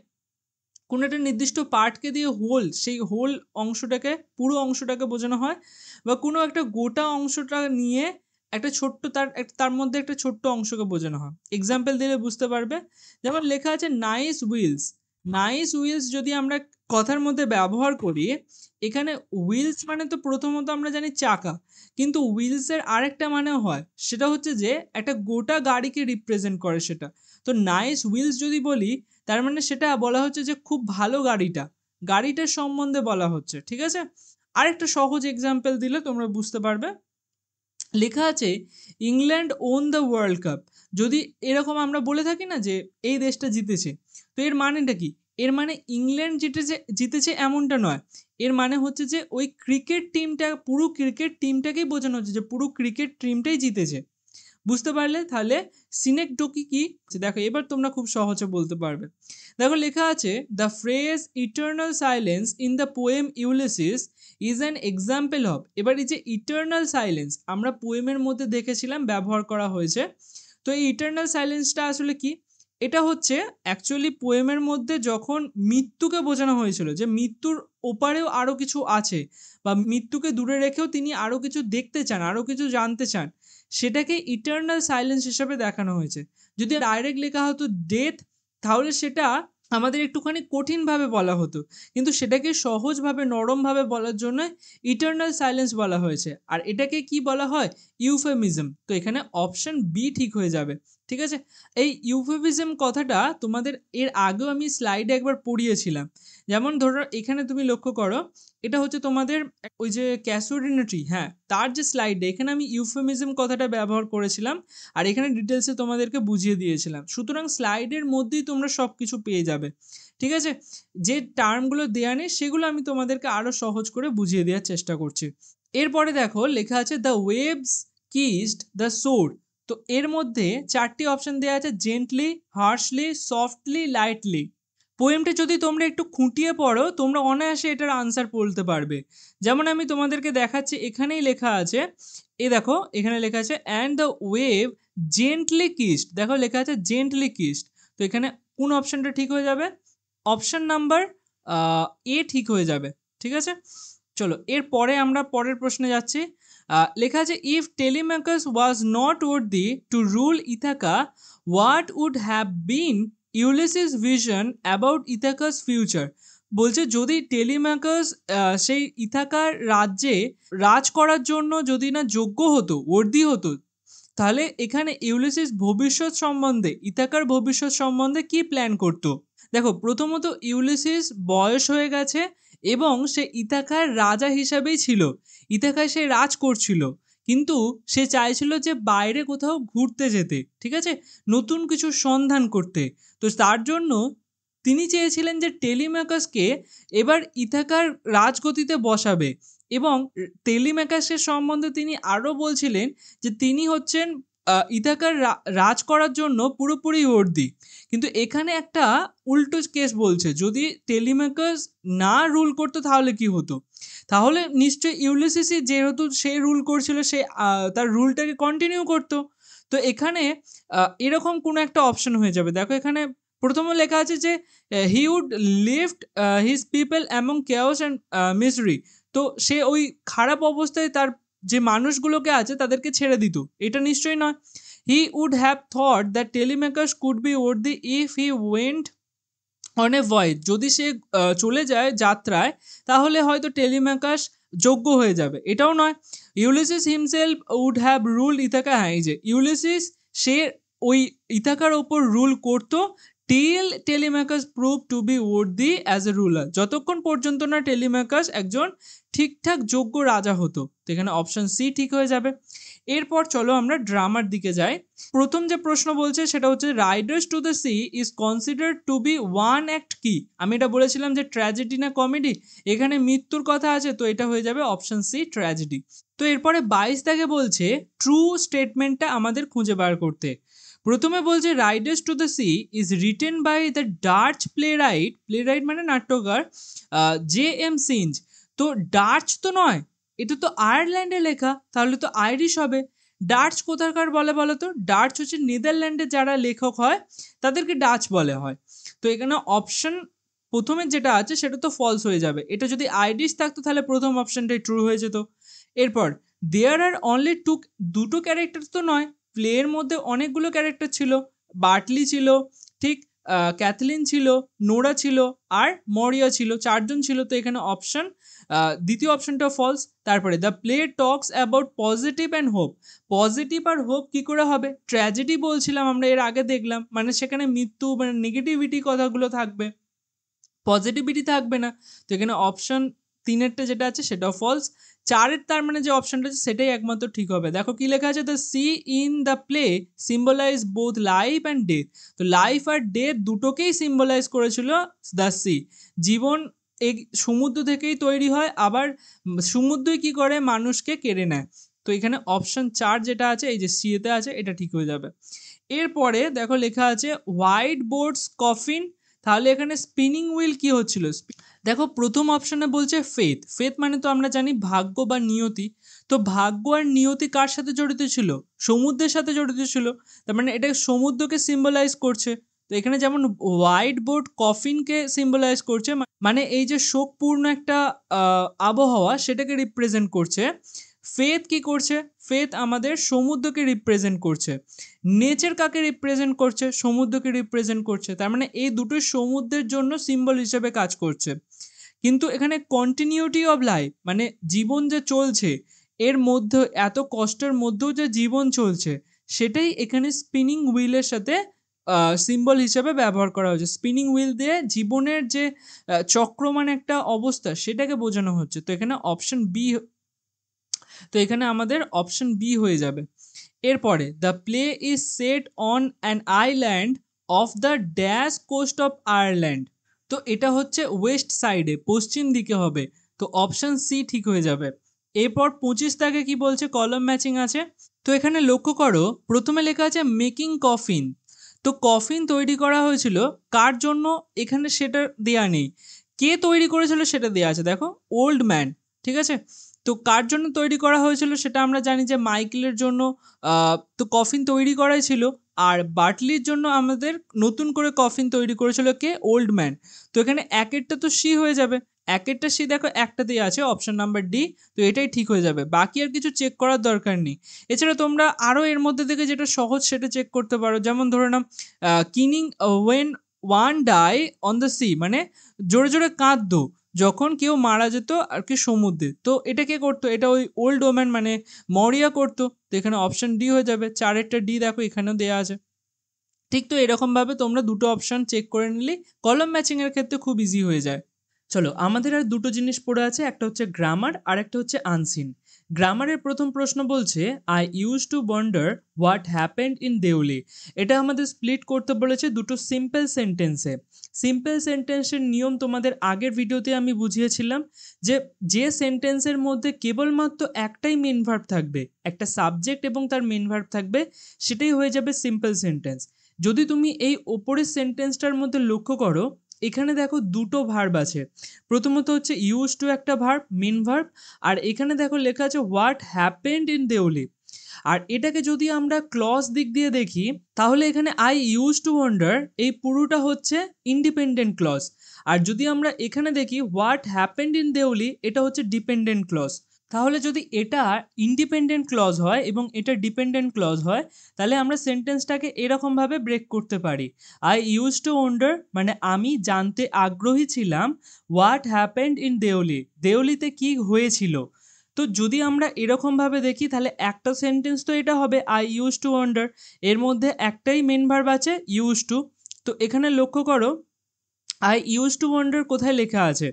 কোনো একটা নির্দিষ্ট পার্টকে দিয়ে হোল, সেই হোল অংশটাকে, পুরো অংশটাকে বোঝানো হয়, বা কোনো একটা গোটা অংশটা নিয়ে একটা ছোট্ট তার মধ্যে একটা ছোট্ট অংশকে বোঝানো হয়। এক্সাম্পল দিলে বুঝতে পারবে, যেমন লেখা আছে নাইস হুইলস। নাইস হুইলস যদি আমরা কথার মধ্যে ব্যবহার করি, এখানে হুইলস মানে তো প্রথমত আমরা জানি চাকা, কিন্তু হুইলসের আরেকটা মানেও হয়, সেটা হচ্ছে যে একটা গোটা গাড়িকে রিপ্রেজেন্ট করে সেটা। তো নাইস হুইলস যদি বলি, তার মানে সেটা বলা হচ্ছে যে খুব ভালো গাড়িটার সম্বন্ধে বলা হচ্ছে। ঠিক আছে, আরেকটা সহজ এক্সাম্পল দিলে তোমরা বুঝতে পারবে। লেখা আছে England won the world cup. যদি এরকম আমরা বলে থাকি না যে এই দেশটা জিতেছে, তো এর মানেটা কি, এর মানে ইংল্যান্ড জিতেছে এমনটা নয়। এর মানে হচ্ছে যে ওই ক্রিকেট টিমটা, পুরো ক্রিকেট টিমটাকেই বোঝানো হচ্ছে যে পুরো ক্রিকেট টিমটাই জিতেছে। বুঝতে পারলে? তাহলে সিনেকডোকি কি, দেখো এবার তোমরা খুব সহজে বলতে পারবে। দেখো লেখা আছে the phrase eternal silence in the poem Ulysses is an example of. এবার এই যে ইটার্নাল সাইলেন্স আমরা পোয়েমের মধ্যে দেখেছিলাম ব্যবহার করা হয়েছে, তো এই ইটার্নাল সাইলেন্সটা আসলে কি, এটা হচ্ছে অ্যাকচুয়ালি পোয়েমের মধ্যে যখন মৃত্যুকে বোঝানো হয়েছিল, যে মৃত্যুর ওপারেও আরও কিছু আছে, বা মৃত্যুকে দূরে রেখেও তিনি আরও কিছু দেখতে চান, আরও কিছু জানতে চান, সেটাকে ইটার্নাল সাইলেন্স হিসাবে দেখানো হয়েছে। যদি ডাইরেক্ট লেখা হতো ডেথ, তাহলে সেটা আমাদের একটুখানি কঠিনভাবে বলা হতো, কিন্তু সেটাকে সহজভাবে নরমভাবে বলার জন্য ইটার্নাল সাইলেন্স বলা হয়েছে। আর এটাকে কি বলা হয়, ইউফেমিজম। তো এখানে অপশন বি ঠিক হয়ে যাবে। ঠিক আছে, এই ইউফেমিজম কথাটা তোমাদের এর আগেও আমি স্লাইডে একবার পড়িয়েছিলাম। যেমন ধরো এখানে তুমি লক্ষ্য করো, এটা হচ্ছে তোমাদের ওই যে ক্যাসোডিনেট্রি, হ্যাঁ, তার যে স্লাইডে এখানে আমি ইউফেমিজম কথাটা ব্যবহার করেছিলাম, আর এখানে ডিটেলসে তোমাদেরকে বুঝিয়ে দিয়েছিলাম। সুতরাং স্লাইডের মধ্যেই তোমরা সব কিছু পেয়ে যাবে। ঠিক আছে, যে টার্মগুলো দেওয়া নেই সেগুলো আমি তোমাদেরকে আরও সহজ করে বুঝিয়ে দেওয়ার চেষ্টা করছি। এরপরে দেখো লেখা আছে দ্য ওয়েভস কিসড দ্য শোর। তো এর মধ্যে 4টি অপশন দেওয়া আছে, জেন্টলি, হার্শলি, সফটলি, লাইটলি। পোয়েমটা যদি তোমরা একটু খুঁটিয়ে পড়ো তোমরা অনায়াসে এটার আনসার বলতে পারবে। যেমন আমি তোমাদেরকে দেখাচ্ছি, এখানেই লেখা আছে, এ দেখো এখানে লেখা আছে and the wave gently kissed, দেখো লেখা আছে জেন্টলি কিসড। তো এখানে কোন অপশনটা ঠিক হয়ে যাবে? অপশন নাম্বার এ ঠিক হয়ে যাবে। ঠিক আছে, চলো এরপরে আমরা পরের প্রশ্নে যাচ্ছি। লেখা আছে if Telemachus was not worthy to rule Ithaca what would have been Ulysses vision about Ithaca's future. বলছে যদি টেলিম্যাকাস সেই ইথাকার রাজ্যে রাজ করার জন্য যদি না যোগ্য হতো, ওর্দি হতো, তাহলে এখানে ইউলিসিস ভবিষ্যৎ সম্বন্ধে, ইথাকার ভবিষ্যৎ সম্বন্ধে কি প্ল্যান করতো? দেখো প্রথমত ইউলিসিস বয়স হয়ে গেছে এবং সে ইথাকার রাজা হিসাবেই ছিল, ইথাকায় সে রাজ করছিল, কিন্তু সে চাইছিল যে বাইরে কোথাও ঘুরতে যেতে, ঠিক আছে, নতুন কিছু সন্ধান করতে। তো তার জন্য তিনি চেয়েছিলেন যে টেলিম্যাকাসকে এবার ইথাকার রাজগতিতে বসাবে, এবং টেলিম্যাকাসের সম্বন্ধে তিনি আরও বলছিলেন যে তিনি হচ্ছেন ইথাকার রাজ করার জন্য পুরোপুরি ওর্দি। কিন্তু এখানে একটা উল্টো কেস বলছে, যদি টেলিম্যাকাস না রুল করতো তাহলে কি হতো? তাহলে নিশ্চয়ই ইউলিসিসই, যেহেতু সে রুল করছিল, সে তার রুলটাকে কন্টিনিউ করতো। তো এখানে এরকম কোনো একটা অপশন হয়ে যাবে। দেখো এখানে প্রথমে লেখা আছে যে he would lift his people among chaos and misery. তো সে ওই খারাপ অবস্থায় তার যে মানুষগুলোকে আছে তাদেরকে ছেড়ে দিত, এটা নিশ্চয়ই নয়। He would have thought that Telemachus could be worthy if he went on a voyage, যদি সে চলে যায় যাত্রায় তাহলে হয়তো টেলিম্যাকাস যোগ্য হয়ে যাবে, এটাও নয়। Ulysses himself would have rule Ithaca, হ্যাঁ এই যে ইউলিসিস সে ওই ইথাকার ওপর রুল করতো till Telemachus prove to be worthy as a ruler, যতক্ষণ পর্যন্ত না টেলিম্যাকাস একজন ঠিকঠাক যোগ্য রাজা হতো। তো এখানে অপশন সি ঠিক হয়ে যাবে। এরপর চলো আমরা ড্রামার দিকে যাই। প্রথম যে প্রশ্ন বলছে সেটা হচ্ছে riders to the sea is considered to be one act কি। আমি এটা বলেছিলাম যে ট্র্যাজেডি না কমেডি, এখানে মৃত্যুর কথা আছে, তো এটা হয়ে যাবে অপশন সি ট্র্যাজেডি। তো এরপরে 22 থেকে বলছে ট্রু স্টেটমেন্টটা আমাদের খুঁজে বার করতে। প্রথমে বলছে riders to the sea is written by the Dutch playwright, playwright মানে নাট্যকার, জে এম সিঞ্জ। তো ডাচ তো নয়, এটা তো আয়ারল্যান্ডে লেখা, তাহলে তো আইরিশ হবে। ডাচ কোথাকার বলে বলো তো? ডাচ হচ্ছে নেদারল্যান্ডে যারা লেখক হয় তাদেরকে ডাচ বলে হয়। তো এখানে অপশন প্রথমের যেটা আছে সেটা তো ফলস হয়ে যাবে, এটা যদি আইরিশ থাকতো তাহলে প্রথম অপশনটাই ট্রু হয়ে যেত। এরপর দেয়ার আর অনলি টু, দুটো ক্যারেক্টার তো নয়, প্লেয়ের মধ্যে অনেকগুলো ক্যারেক্টার ছিল, বার্টলি ছিল, ঠিক, ক্যাথলিন ছিল, নোরা ছিল, আর মরিয়া ছিল, চারজন ছিল। তো এখানে অপশন দ্বিতীয় অপশনটা ফলস। তারপরে the play talks about positive and hope, positive আর হোপ কি করে হবে? ট্র্যাজেডি বলছিলাম আমরা এর আগে দেখলাম, মানে সেখানে মৃত্যু মানে নেগেটিভিটি কথাগুলো থাকবে, পজিটিভিটি থাকবে না। তো এখানে অপশন তিনেরটা যেটা আছে সেটাও ফলস। চারের তার মানে যে অপশনটা আছে সেটাই একমাত্র ঠিক হবে। দেখো কি লেখা আছে, the sea in the play symbolize both life and death. তো লাইফ আর ডেথ দুটোকেই সিম্বলাইজ করেছিল দ্য সি। জীবন এই সমুদ্র থেকেই তৈরি হয়, আবার সমুদ্রই কি করে মানুষকে কেড়ে নেয়। তো এখানে অপশন 4 যেটা আছে এই যে সি এতে আছে, এটা ঠিক হয়ে যাবে। এরপরে দেখো লেখা আছে হোয়াইট বোর্ডস কফিন, তাহলে এখানে স্পিনিং হুইল কি হচ্ছিল? দেখো প্রথম অপশনে বলছে ফেথ, ফেথ মানে তো আমরা জানি ভাগ্য বা নিয়তি। তো ভাগ্য আর নিয়তি কার সাথে জড়িত ছিল? সমুদ্রের সাথে জড়িত ছিল, তার মানে এটা সমুদ্রকে সিম্বলাইজ করছে। তো এখানে যেমন হোয়াইট বোর্ড কফিনকে সিম্বলাইজ করছে, মানে এই যে শোকপূর্ণ একটা আবহাওয়া সেটাকে রিপ্রেজেন্ট করছে। ফেথ কি করছে? ফেথ আমাদের সমুদ্রকে রিপ্রেজেন্ট করছে। নেচার কাকে রিপ্রেজেন্ট করছে? সমুদ্রকে রিপ্রেজেন্ট করছে। তার মানে এই দুটো সমুদ্রের জন্য সিম্বল হিসেবে কাজ করছে। কিন্তু এখানে কন্টিনিউটি অফ লাইফ মানে জীবন যে চলছে এর মধ্যে, এত কষ্টের মধ্যেও যে জীবন চলছে সেটাই এখানে স্পিনিং হুইলের সাথে সিম্বল হিসেবে ব্যবহার করা হয়েছে। স্পিনিং হুইল দিয়ে জীবনের যে চক্রমান একটা অবস্থা সেটাকে বোঝানো হচ্ছে। তো এখানে অপশন বি, তো এখানে আমাদের অপশন বি হয়ে যাবে। এরপরে the play is set on an island of the dash coast of Ireland. তো এটা হচ্ছে ওয়েস্ট সাইডে, পশ্চিম দিকে হবে। তো অপশন সি ঠিক হয়ে যাবে। এরপর 25 থেকে কি বলছে, কলম ম্যাচিং আছে। তো এখানে লক্ষ্য করো প্রথমে লেখা আছে মেকিং কফিন। তো কফিন তৈরি করা হয়েছিল কার জন্য, এখানে সেটা দেয়া নেই। কে তৈরি করেছিল সেটা দেয়া আছে, দেখো ওল্ড ম্যান। ঠিক আছে, তো কার জন্য তৈরি করা হয়েছিল সেটা আমরা জানি যে মাইকেলের জন্য। তো কফিন তৈরি করাই ছিল। আর বার্টলির জন্য আমাদের নতুন করে কফিন তৈরি করেছিল কে, ওল্ড ম্যান। তো এখানে একেরটা তো সি হয়ে যাবে, একেরটা সি দেখো একটাতেই আছে অপশন নাম্বার ডি। তো এটাই ঠিক হয়ে যাবে, বাকি আর কিছু চেক করার দরকার নেই। এছাড়া তোমরা আরও এর মধ্যে থেকে যেটা সহজ সেটা চেক করতে পারো, যেমন ধরে নাও keening when one die on the sea, মানে জোরে জোরে কাঁদতো যখন কেউ মারা যেত আর কি সমুদ্রে। তো এটা কে করতো, এটা ওই ওল্ড ওম্যান মানে মরিয়া করতো। তো এখানে অপশন ডি হয়ে যাবে, চারেরটা ডি দেখো এখানেও দেওয়া আছে। ঠিক, তো এরকমভাবে তোমরা দুটো অপশন চেক করে নিলে কলাম ম্যাচিংয়ের ক্ষেত্রে খুব ইজি হয়ে যায়। চলো আমাদের আর দুটো জিনিস পড়ে আছে, একটা হচ্ছে গ্রামার আর একটা হচ্ছে আনসিন। গ্রামারের প্রথম প্রশ্ন বলছে I use to wonder what happened in Deoli. এটা আমাদের স্প্লিট করতে বলেছে দুটো সিম্পল সেন্টেন্সে। সিম্পল সেন্টেন্সের নিয়ম তোমাদের আগের ভিডিওতে আমি বুঝিয়েছিলাম যে যে সেন্টেন্সের মধ্যে কেবলমাত্র একটাই মেন ভার্ব থাকবে, একটা সাবজেক্ট এবং তার মেন ভার্ব থাকবে, সেটাই হয়ে যাবে সিম্পল সেন্টেন্স। যদি তুমি এই ওপরের সেন্টেন্সটার মধ্যে লক্ষ্য করো, এখানে দেখো দুটো ভার্ব আছে। প্রথমত হচ্ছে ইউজ টু একটা ভার্ব, মেন ভার্ব, আর এখানে দেখো লেখা আছে হোয়াট হ্যাপেন্ড ইন দেউলি। আর এটাকে যদি আমরা ক্লজ দিক দিয়ে দেখি, তাহলে এখানে আই ইউজ টু ওয়ান্ডার এই পুরোটা হচ্ছে ইন্ডিপেন্ডেন্ট ক্লজ। আর যদি আমরা এখানে দেখি হোয়াট হ্যাপেন্ড ইন দেউলি, এটা হচ্ছে ডিপেন্ডেন্ট ক্লজ। তাহলে যদি এটা ইন্ডিপেন্ডেন্ট ক্লজ হয় এবং এটা ডিপেন্ডেন্ট ক্লজ হয়, তাহলে আমরা সেন্টেন্সটাকে এরকমভাবে ব্রেক করতে পারি। আই ইউজ টু ওয়ান্ডার মানে আমি জানতে আগ্রহী ছিলাম হোয়াট হ্যাপেন্ড ইন দেউলি, দেউলিতে কি হয়েছিল। তো যদি আমরা এরকমভাবে দেখি তাহলে একটা সেন্টেন্স তো এটা হবে আই ইউজ টু ওয়ান্ডার, এর মধ্যে একটাই মেন ভার্ব আছে ইউজ টু। তো এখানে লক্ষ্য করো আই ইউজ টু ওয়ান্ডার কোথায় লেখা আছে,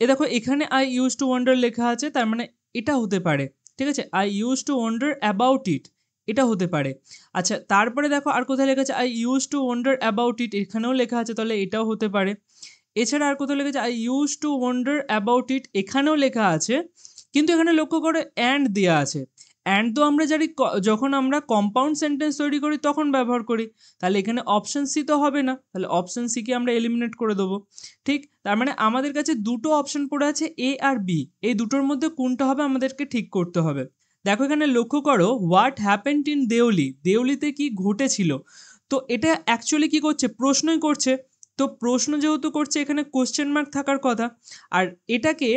এ দেখো এখানে আই ইউজ টু ওয়ান্ডার লেখা আছে, তার মানে এটা হতে পারে। ঠিক আছে, I use to wonder about ইট, এটা হতে পারে। আচ্ছা তারপরে দেখো আর কোথায় লেখা আছে I use to wonder about ইট, এখানেও লেখা আছে, তাহলে এটাও হতে পারে। এছাড়া আর কোথাও লেখা আছে I use to wonder about ইট, এখানেও লেখা আছে। কিন্তু এখানে লক্ষ্য করে অ্যান্ড দেওয়া আছে। অ্যান্ড তো আমরা জানি যখন আমরা কম্পাউন্ড সেন্টেন্স তৈরি করি তখন ব্যবহার করি। তাহলে এখানে অপশন সি তো হবে না, তাহলে অপশন সিকে আমরা এলিমিনেট করে দেবো। ঠিক, তার মানে আমাদের কাছে দুটো অপশন পড়ে আছে এ আর বি, এই দুটোর মধ্যে কোনটা হবে আমাদেরকে ঠিক করতে হবে। দেখো এখানে লক্ষ্য করো হোয়াট হ্যাপেন্ড ইন দেউলি, দেউলিতে কি ঘটেছিল। তো এটা অ্যাকচুয়ালি কি করছে, প্রশ্নই করছে। তো প্রশ্ন যেহেতু করছে এখানে কোশ্চেন মার্ক থাকার কথা, আর এটাকে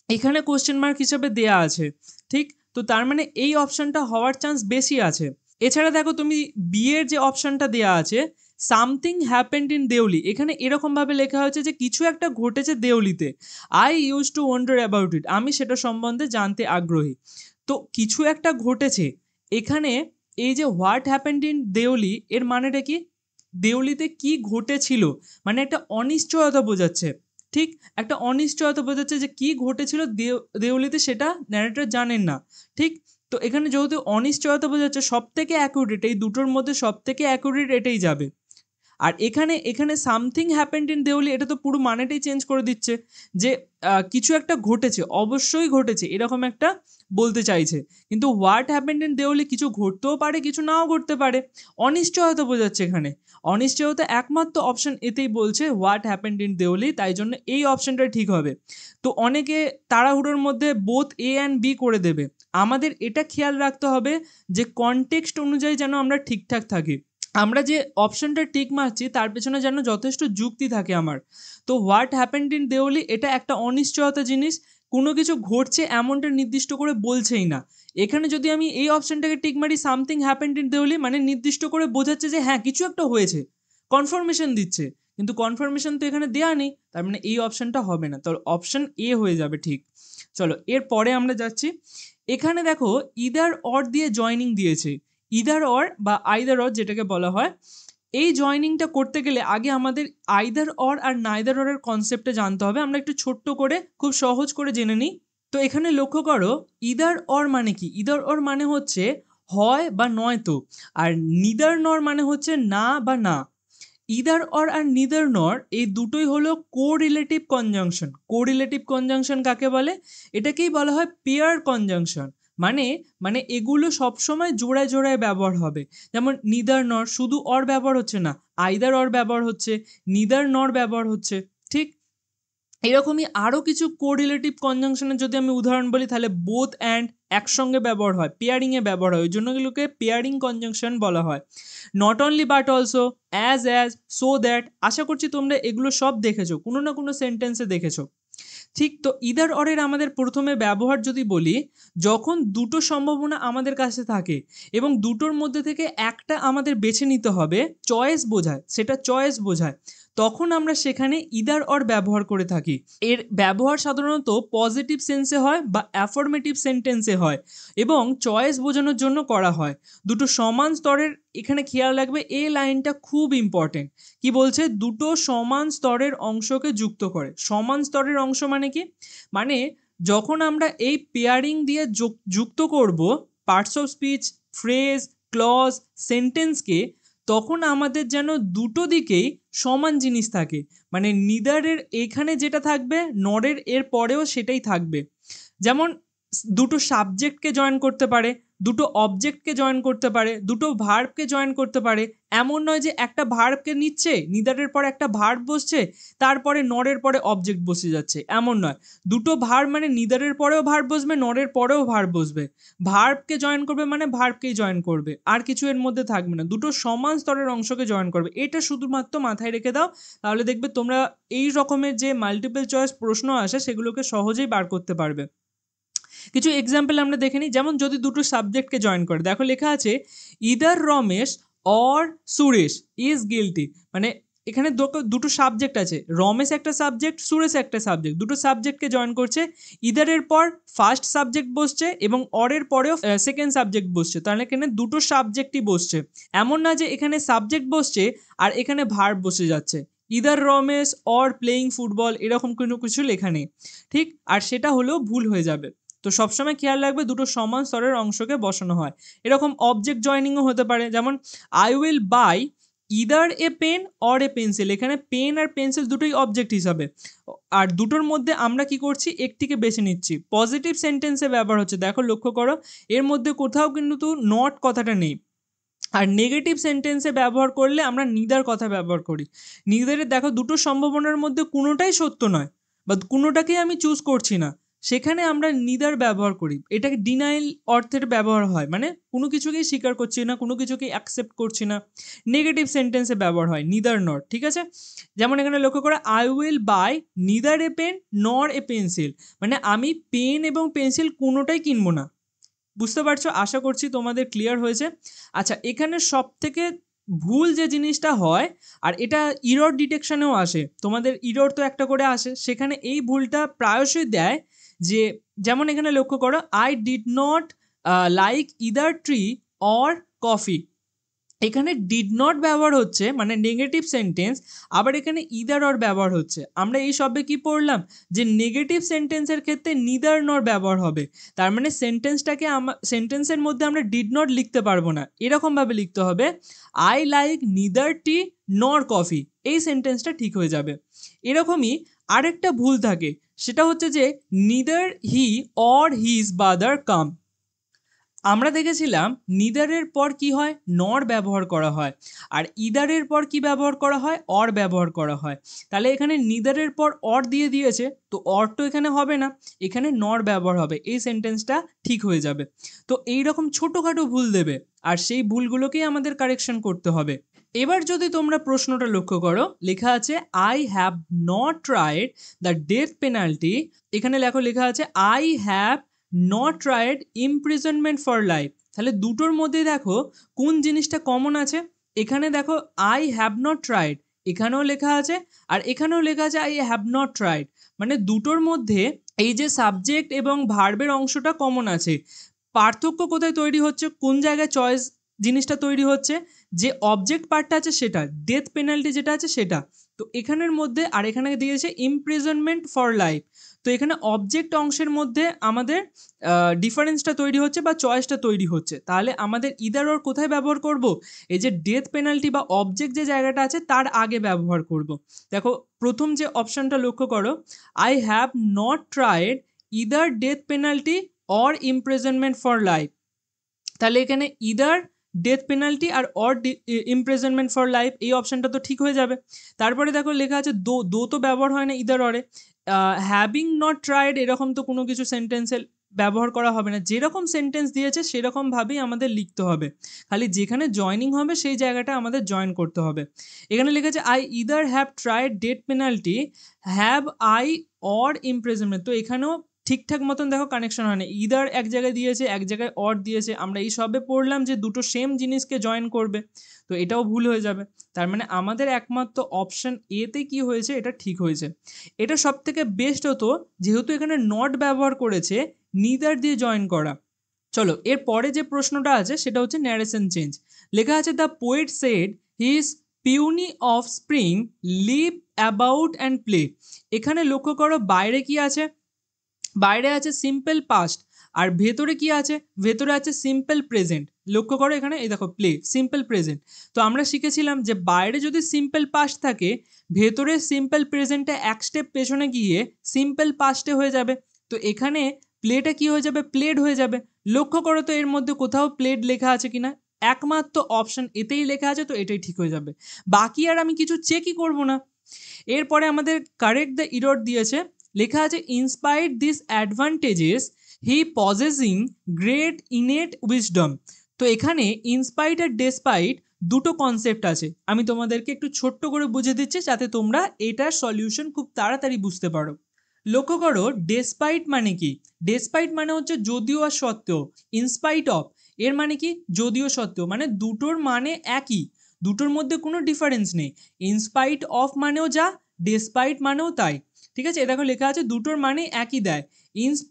এখানে কোশ্চেন মার্ক হিসেবে দেয়া আছে। ঠিক, তো তার মানে এই অপশনটা হওয়ার চান্স বেশি আছে। এছাড়া দেখো তুমি বি এর যে অপশনটা দেয়া আছে সামথিং হ্যাপেন্ড ইন দেউলি, এখানে এরকমভাবে লেখা হয়েছে যে কিছু একটা ঘটেছে দেউলিতে। I use to wonder about it, আমি সেটা সম্বন্ধে জানতে আগ্রহী। তো কিছু একটা ঘটেছে, এখানে এই যে হোয়াট হ্যাপেন্ড ইন দেউলি এর মানেটা কি, দেউলিতে কি ঘটেছিল, মানে একটা অনিশ্চয়তা বোঝাচ্ছে। ঠিক, একটা অনিশ্চয়তা বোঝাচ্ছে যে কি ঘটেছিল দেউলিতে সেটা ন্যারেটর জানেন না। ঠিক, তো এখানে যেহেতু অনিশ্চয়তা বোঝাচ্ছে সব থেকে অ্যাকুরেট, এই দুটোর মধ্যে সব থেকে অ্যাকুরেট এটাই যাবে। আর এখানে এখানে সামথিং হ্যাপেন্ড ইন দেউলি, এটা তো পুরো মানেটাই চেঞ্জ করে দিচ্ছে যে কিছু একটা ঘটেছে, অবশ্যই ঘটেছে এরকম একটা বলতে চাইছে। কিন্তু হোয়াট হ্যাপেন্ড ইন দেউলি কিছু ঘটতেও পারে কিছু নাও ঘটতে পারে, অনিশ্চয়তা বোঝাচ্ছে এখানে। অনিশ্চয়তা একমাত্র অপশন এতেই বলছে হোয়াট হ্যাপেন্ড ইন দেউলি, তাই জন্য এই অপশনটা ঠিক হবে। তো অনেকে তাড়াহুড়োর মধ্যে বোথ এ অ্যান্ড বি করে দেবে, আমাদের এটা খেয়াল রাখতে হবে যে কনটেক্সট অনুযায়ী যেন আমরা ঠিকঠাক থাকি। আমরা যে অপশনটা টিক মারছি তার পেছনে যেন যথেষ্ট যুক্তি থাকে আমার। তো হোয়াট হ্যাপেন্ড ইন দেউলি এটা একটা অনিশ্চয়তা জিনিস, কোনো কিছু ঘটছে এমনটা নির্দিষ্ট করে বলছেই না। এখানে যদি আমি এই অপশনটাকে টিক মারি সামথিং হ্যাপেন্ড ইন দেউলি মানে নির্দিষ্ট করে বোঝাচ্ছে যে হ্যাঁ কিছু একটা হয়েছে, কনফার্মেশন দিচ্ছে। কিন্তু কনফার্মেশন তো এখানে দেয়া নেই, তার মানে এই অপশনটা হবে না, তো অপশন এ হয়ে যাবে ঠিক। চলো এর পরে আমরা যাচ্ছি। এখানে দেখো ইদার অর দিয়ে জয়নিং দিয়েছে, ইদার অর বা আইদার অর যেটাকে বলা হয়। এই জয়নিংটা করতে গেলে আগে আমাদের আইদার অর আর নাইদার অরের কনসেপ্টটা জানতে হবে। আমরা একটু ছোট্ট করে খুব সহজ করে জেনে নিই। তো এখানে লক্ষ্য করো ইদার অর মানে কি, ইদার অর মানে হচ্ছে হয় বা নয়তো, আর নিদার নর মানে হচ্ছে না বা না। ইদার অর আর নিদার নর এই দুটোই হলো কোরিলেটিভ কনজাংশন। কোরিলেটিভ কনজাংশন কাকে বলে, এটাকেই বলা হয় পেয়ার কনজাংশন। মানে মানে এগুলো সবসময় জোড়ায় জোড়ায় ব্যবহার হবে। যেমন নিদার নর, শুধু অর ব্যবহার হচ্ছে না, আইদার অর ব্যবহার হচ্ছে, নিদার নর ব্যবহার হচ্ছে, ঠিক? এরকমই আরও কিছু কোরিলেটিভ কনজাংশনের যদি আমি উদাহরণ বলি, তাহলে বোথ অ্যান্ড একসঙ্গে ব্যবহার হয়, পেয়ারিংয়ে ব্যবহার হয়, ওই জন্য এগুলোকে পেয়ারিং কনজাংশন বলা হয়। Not only but also, as, so that, আশা করছি তোমরা এগুলো সব দেখেছো, কোনো না কোনো সেন্টেন্সে দেখেছো। ঠিক, তো ইদার অরের আমাদের প্রথমে ব্যবহার যদি বলি, যখন দুটো সম্ভাবনা আমাদের কাছে থাকে এবং দুটোর মধ্যে থেকে একটা আমাদের বেছে নিতে হবে, চয়েস বোঝায়, সেটা চয়েস বোঝায়, তখন আমরা সেখানে ইদার অর ব্যবহার করে থাকি। এর ব্যবহার সাধারণত পজিটিভ সেন্সে হয় বা অ্যাফার্মেটিভ সেন্টেন্সে হয় এবং চয়েস বোঝানোর জন্য করা হয়। দুটো সমান স্তরের, এখানে খেয়াল রাখবে এই লাইনটা খুব ইম্পর্টেন্ট। কি বলছে? দুটো সমান স্তরের অংশকে যুক্ত করে। সমান স্তরের অংশ মানে কি? মানে যখন আমরা এই পেয়ারিং দিয়ে যুক্ত করব parts of speech, phrase, clause, সেন্টেন্সকে, তখন আমাদের যেন দুটো দিকেই সমান জিনিস থাকে। মানে নিদারের এখানে যেটা থাকবে, নরের এর পরেও সেটাই থাকবে। যেমন দুটো সাবজেক্টকে জয়েন করতে পারে, দুটো অবজেক্টকে জয়েন করতে পারে, দুটো ভার্বকে জয়েন করতে পারে। এমন নয় যে একটা ভার্বকে নিচ্ছে, নিদারের পর একটা ভার্ব বসছে, তারপরে নরের পরে অবজেক্ট বসে যাচ্ছে, এমন নয়। দুটো ভার্ব মানে নিদারের পরেও ভার্ব বসবে, নরের পরেও ভার্ব বসবে। ভার্বকে জয়েন করবে মানে ভার্বকেই জয়েন করবে, আর কিছু এর মধ্যে থাকবে না। দুটো সমান স্তরের অংশকে জয়েন করবে, এটা শুধুমাত্র মাথায় রেখে দাও, তাহলে দেখবে তোমরা এই রকমের যে মাল্টিপল চয়েস প্রশ্ন আসে সেগুলোকে সহজেই বার করতে পারবে। কিছু এক্সাম্পল আমরা দেখে নিই। যেমন যদি দুটো সাবজেক্টকে জয়েন করে, দেখো লেখা আছে either Ramesh or Suresh is guilty. মানে এখানে দুটো সাবজেক্ট আছে, রমেশ একটা সাবজেক্ট, সুরেশ একটা সাবজেক্ট, দুটো সাবজেক্টকে জয়েন করছে। ইদারের পর ফার্স্ট সাবজেক্ট বসছে এবং অরের পরেও সেকেন্ড সাবজেক্ট বসছে, তাহলে এখানে দুটো সাবজেক্টই বসছে। এমন না যে এখানে সাবজেক্ট বসছে আর এখানে ভার্ব বসে যাচ্ছে। Either Ramesh or playing football, এরকম কোনো কিছু লেখা নেই, ঠিক? আর সেটা হলেও ভুল হয়ে যাবে। তো সবসময় খেয়াল রাখবে দুটো সমান স্তরের অংশকে বসানো হয়। এরকম অবজেক্ট জয়নিংও হতে পারে, যেমন I will buy either a pen or a pencil. এখানে পেন আর পেন্সিল দুটোই অবজেক্ট হিসাবে, আর দুটোর মধ্যে আমরা কি করছি, একটিকে বেছে নিচ্ছি। পজিটিভ সেন্টেন্সে ব্যবহার হচ্ছে, দেখো লক্ষ্য করো, এর মধ্যে কোথাও কিন্তু নট কথাটা নেই। আর নেগেটিভ সেন্টেন্সে ব্যবহার করলে আমরা নিদার কথা ব্যবহার করি। নিদারের দেখো দুটো সম্ভাবনার মধ্যে কোনোটাই সত্য নয় বা কোনোটাকেই আমি চুজ করছি না, সেখানে আমরা নিদার ব্যবহার করি। এটাকে ডিনাইল অর্থের ব্যবহার হয়, মানে কোনো কিছুকেই স্বীকার করছি না, কোনো কিছুকেই অ্যাকসেপ্ট করছি না। নেগেটিভ সেন্টেন্সে ব্যবহার হয় নিদার নর, ঠিক আছে? যেমন এখানে লক্ষ্য করো, I will buy neither a pen nor a pencil, মানে আমি পেন এবং পেন্সিল কোনোটাই কিনবো না। বুঝতে পারছো? আশা করছি তোমাদের ক্লিয়ার হয়েছে। আচ্ছা, এখানে সব থেকে ভুল যে জিনিসটা হয়, আর এটা ইরর ডিটেকশনেও আসে, তোমাদের ইরর তো একটা করে আসে, সেখানে এই ভুলটা প্রায়শই দেয়। যে যেমন এখানে লক্ষ্য করো, I did not like either tree or coffee. এখানে ডিড নট ব্যবহার হচ্ছে মানে নেগেটিভ সেন্টেন্স, আবার এখানে ইদার অর ব্যবহার হচ্ছে। আমরা এই শব্দে কি পড়লাম, যে নেগেটিভ সেন্টেন্সের ক্ষেত্রে নিদার নর ব্যবহার হবে। তার মানে সেন্টেন্সের মধ্যে আমরা ডিড নট লিখতে পারবো না, এরকমভাবে লিখতে হবে, আই লাইক নিদার টি নর কফি, এই সেন্টেন্সটা ঠিক হয়ে যাবে। এরকমই আরেকটা ভুল থাকে, সেটা হচ্ছে যে neither he or his brother come. আমরা দেখেছিলাম নিদারের পর কি হয়, নর ব্যবহার করা হয়, আর ইদারের পর কি ব্যবহার করা হয়, অর ব্যবহার করা হয়। তাহলে এখানে নিদারের পর অর দিয়ে দিয়েছে, তো অর তো এখানে হবে না, এখানে নর ব্যবহার হবে, এই সেন্টেন্সটা ঠিক হয়ে যাবে। তো এইরকম ছোটোখাটো ভুল দেবে, আর সেই ভুলগুলোকেই আমাদের কারেকশন করতে হবে। এবার যদি তোমরা প্রশ্নটা লক্ষ্য করো, লেখা আছে I have not tried the death penalty. এখানে লেখা আছে I have not tried imprisonment for life. তাহলে দুটোর মধ্যে দেখো কোন জিনিসটা কমন আছে। এখানে দেখো আই হ্যাভ নট ট্রাইড, এখানেও লেখা আছে, আর এখানেও লেখা আছে আই হ্যাভ নট ট্রাইড। মানে দুটোর মধ্যে এই যে সাবজেক্ট এবং ভার্বের অংশটা কমন আছে। পার্থক্য কোথায় তৈরি হচ্ছে, কোন জায়গায় চয়েস জিনিসটা তৈরি হচ্ছে, যে অবজেক্ট পার্টটা আছে সেটা, ডেথ পেনাল্টি যেটা আছে সেটা। তো এখানের মধ্যে, আর এখানে দিয়েছে ইমপ্রিজনমেন্ট ফর লাইফ, তো এখানে অবজেক্ট অংশের মধ্যে আমাদের ডিফারেন্সটা তৈরি হচ্ছে বা চয়েসটা তৈরি হচ্ছে। তাহলে আমাদের ইদার অর কোথায় ব্যবহার করব, এই যে ডেথ পেনাল্টি বা অবজেক্ট যে জায়গাটা আছে তার আগে ব্যবহার করব। দেখো প্রথম যে অপশানটা লক্ষ্য করো, I have not tried either death penalty or imprisonment for life, তাহলে এখানে ইদার ডেথ পেনাল্টি আর অর ইমপ্রিজনমেন্ট ফর লাইফ, এই অপশানটা তো ঠিক হয়ে যাবে। তারপরে দেখো লেখা আছে দো তো ব্যবহার হয় না ইদার অরে, হ্যাভিং নট ট্রাইড এরকম তো কোনো কিছু সেন্টেন্সে ব্যবহার করা হবে না, যেরকম সেন্টেন্স দিয়েছে সেরকমভাবেই আমাদের লিখতে হবে, খালি যেখানে জয়নিং হবে সেই জায়গাটা আমাদের জয়েন করতে হবে। এখানে লেখা আছে I either have tried death penalty, have I or imprisonment, তো এখানেও ঠিকঠাক মতন দেখো কানেকশন হয় না, ইদার এক জায়গায় দিয়েছে এক জায়গায় অর দিয়েছে, আমরা এই সবে পড়লাম যে দুটো সেম জিনিসকে জয়েন করবে, তো এটাও ভুল হয়ে যাবে। তার মানে আমাদের একমাত্র অপশন এতে কি হয়েছে, এটা ঠিক হয়েছে। এটা সব থেকে বেস্ট হতো যেহেতু এখানে নট ব্যবহার করেছে, নিদার দিয়ে জয়েন করা। চলো এর পরে যে প্রশ্নটা আছে সেটা হচ্ছে ন্যারেশন চেঞ্জ। লেখা আছে the poet said his puny of spring live about and play. এখানে লক্ষ্য করো বাইরে কি আছে, বাইরে আছে সিম্পল পাস্ট, আর ভেতরে কি আছে, ভেতরে আছে সিম্পল প্রেজেন্ট। লক্ষ্য করো এখানে এই দেখো প্লে সিম্পল প্রেজেন্ট, তো আমরা শিখেছিলাম যে বাইরে যদি সিম্পল পাস্ট থাকে ভেতরে সিম্পল প্রেজেন্টে এক স্টেপ পেছনে গিয়ে সিম্পল পাস্টে হয়ে যাবে, তো এখানে প্লেটা কি হয়ে যাবে, প্লেড হয়ে যাবে। লক্ষ্য করো তো এর মধ্যে কোথাও প্লেড লেখা আছে কিনা, একমাত্র অপশন এতেই লেখা আছে, তো এটাই ঠিক হয়ে যাবে, বাকি আর আমি কিছু চেকই করব না। এরপরে আমাদের কারেক্ট দ্য ইরর দিয়েছে, লেখা আছে inspired this advantages he possessing great innate wisdom. তো এখানে ইনস্পাইট আর ডেসপাইট দুটো কনসেপ্ট আছে, আমি তোমাদেরকে একটু ছোট্ট করে বুঝে দিচ্ছি যাতে তোমরা এটার সলিউশন খুব তাড়াতাড়ি বুঝতে পারো। লক্ষ্য করো ডেসপাইট মানে কি, ডেসপাইট মানে হচ্ছে যদিও আর সত্ত্বেও, ইনস্পাইট অফ এর মানে কি যদিও সত্ত্বেও, মানে দুটোর মানে একই, দুটোর মধ্যে কোনো ডিফারেন্স নেই। ইনস্পাইট অফ মানেও যা, ডেসপাইট মানেও তাই, ঠিক আছে, দেখো লেখা আছে দুটোর মানে একই দেয়।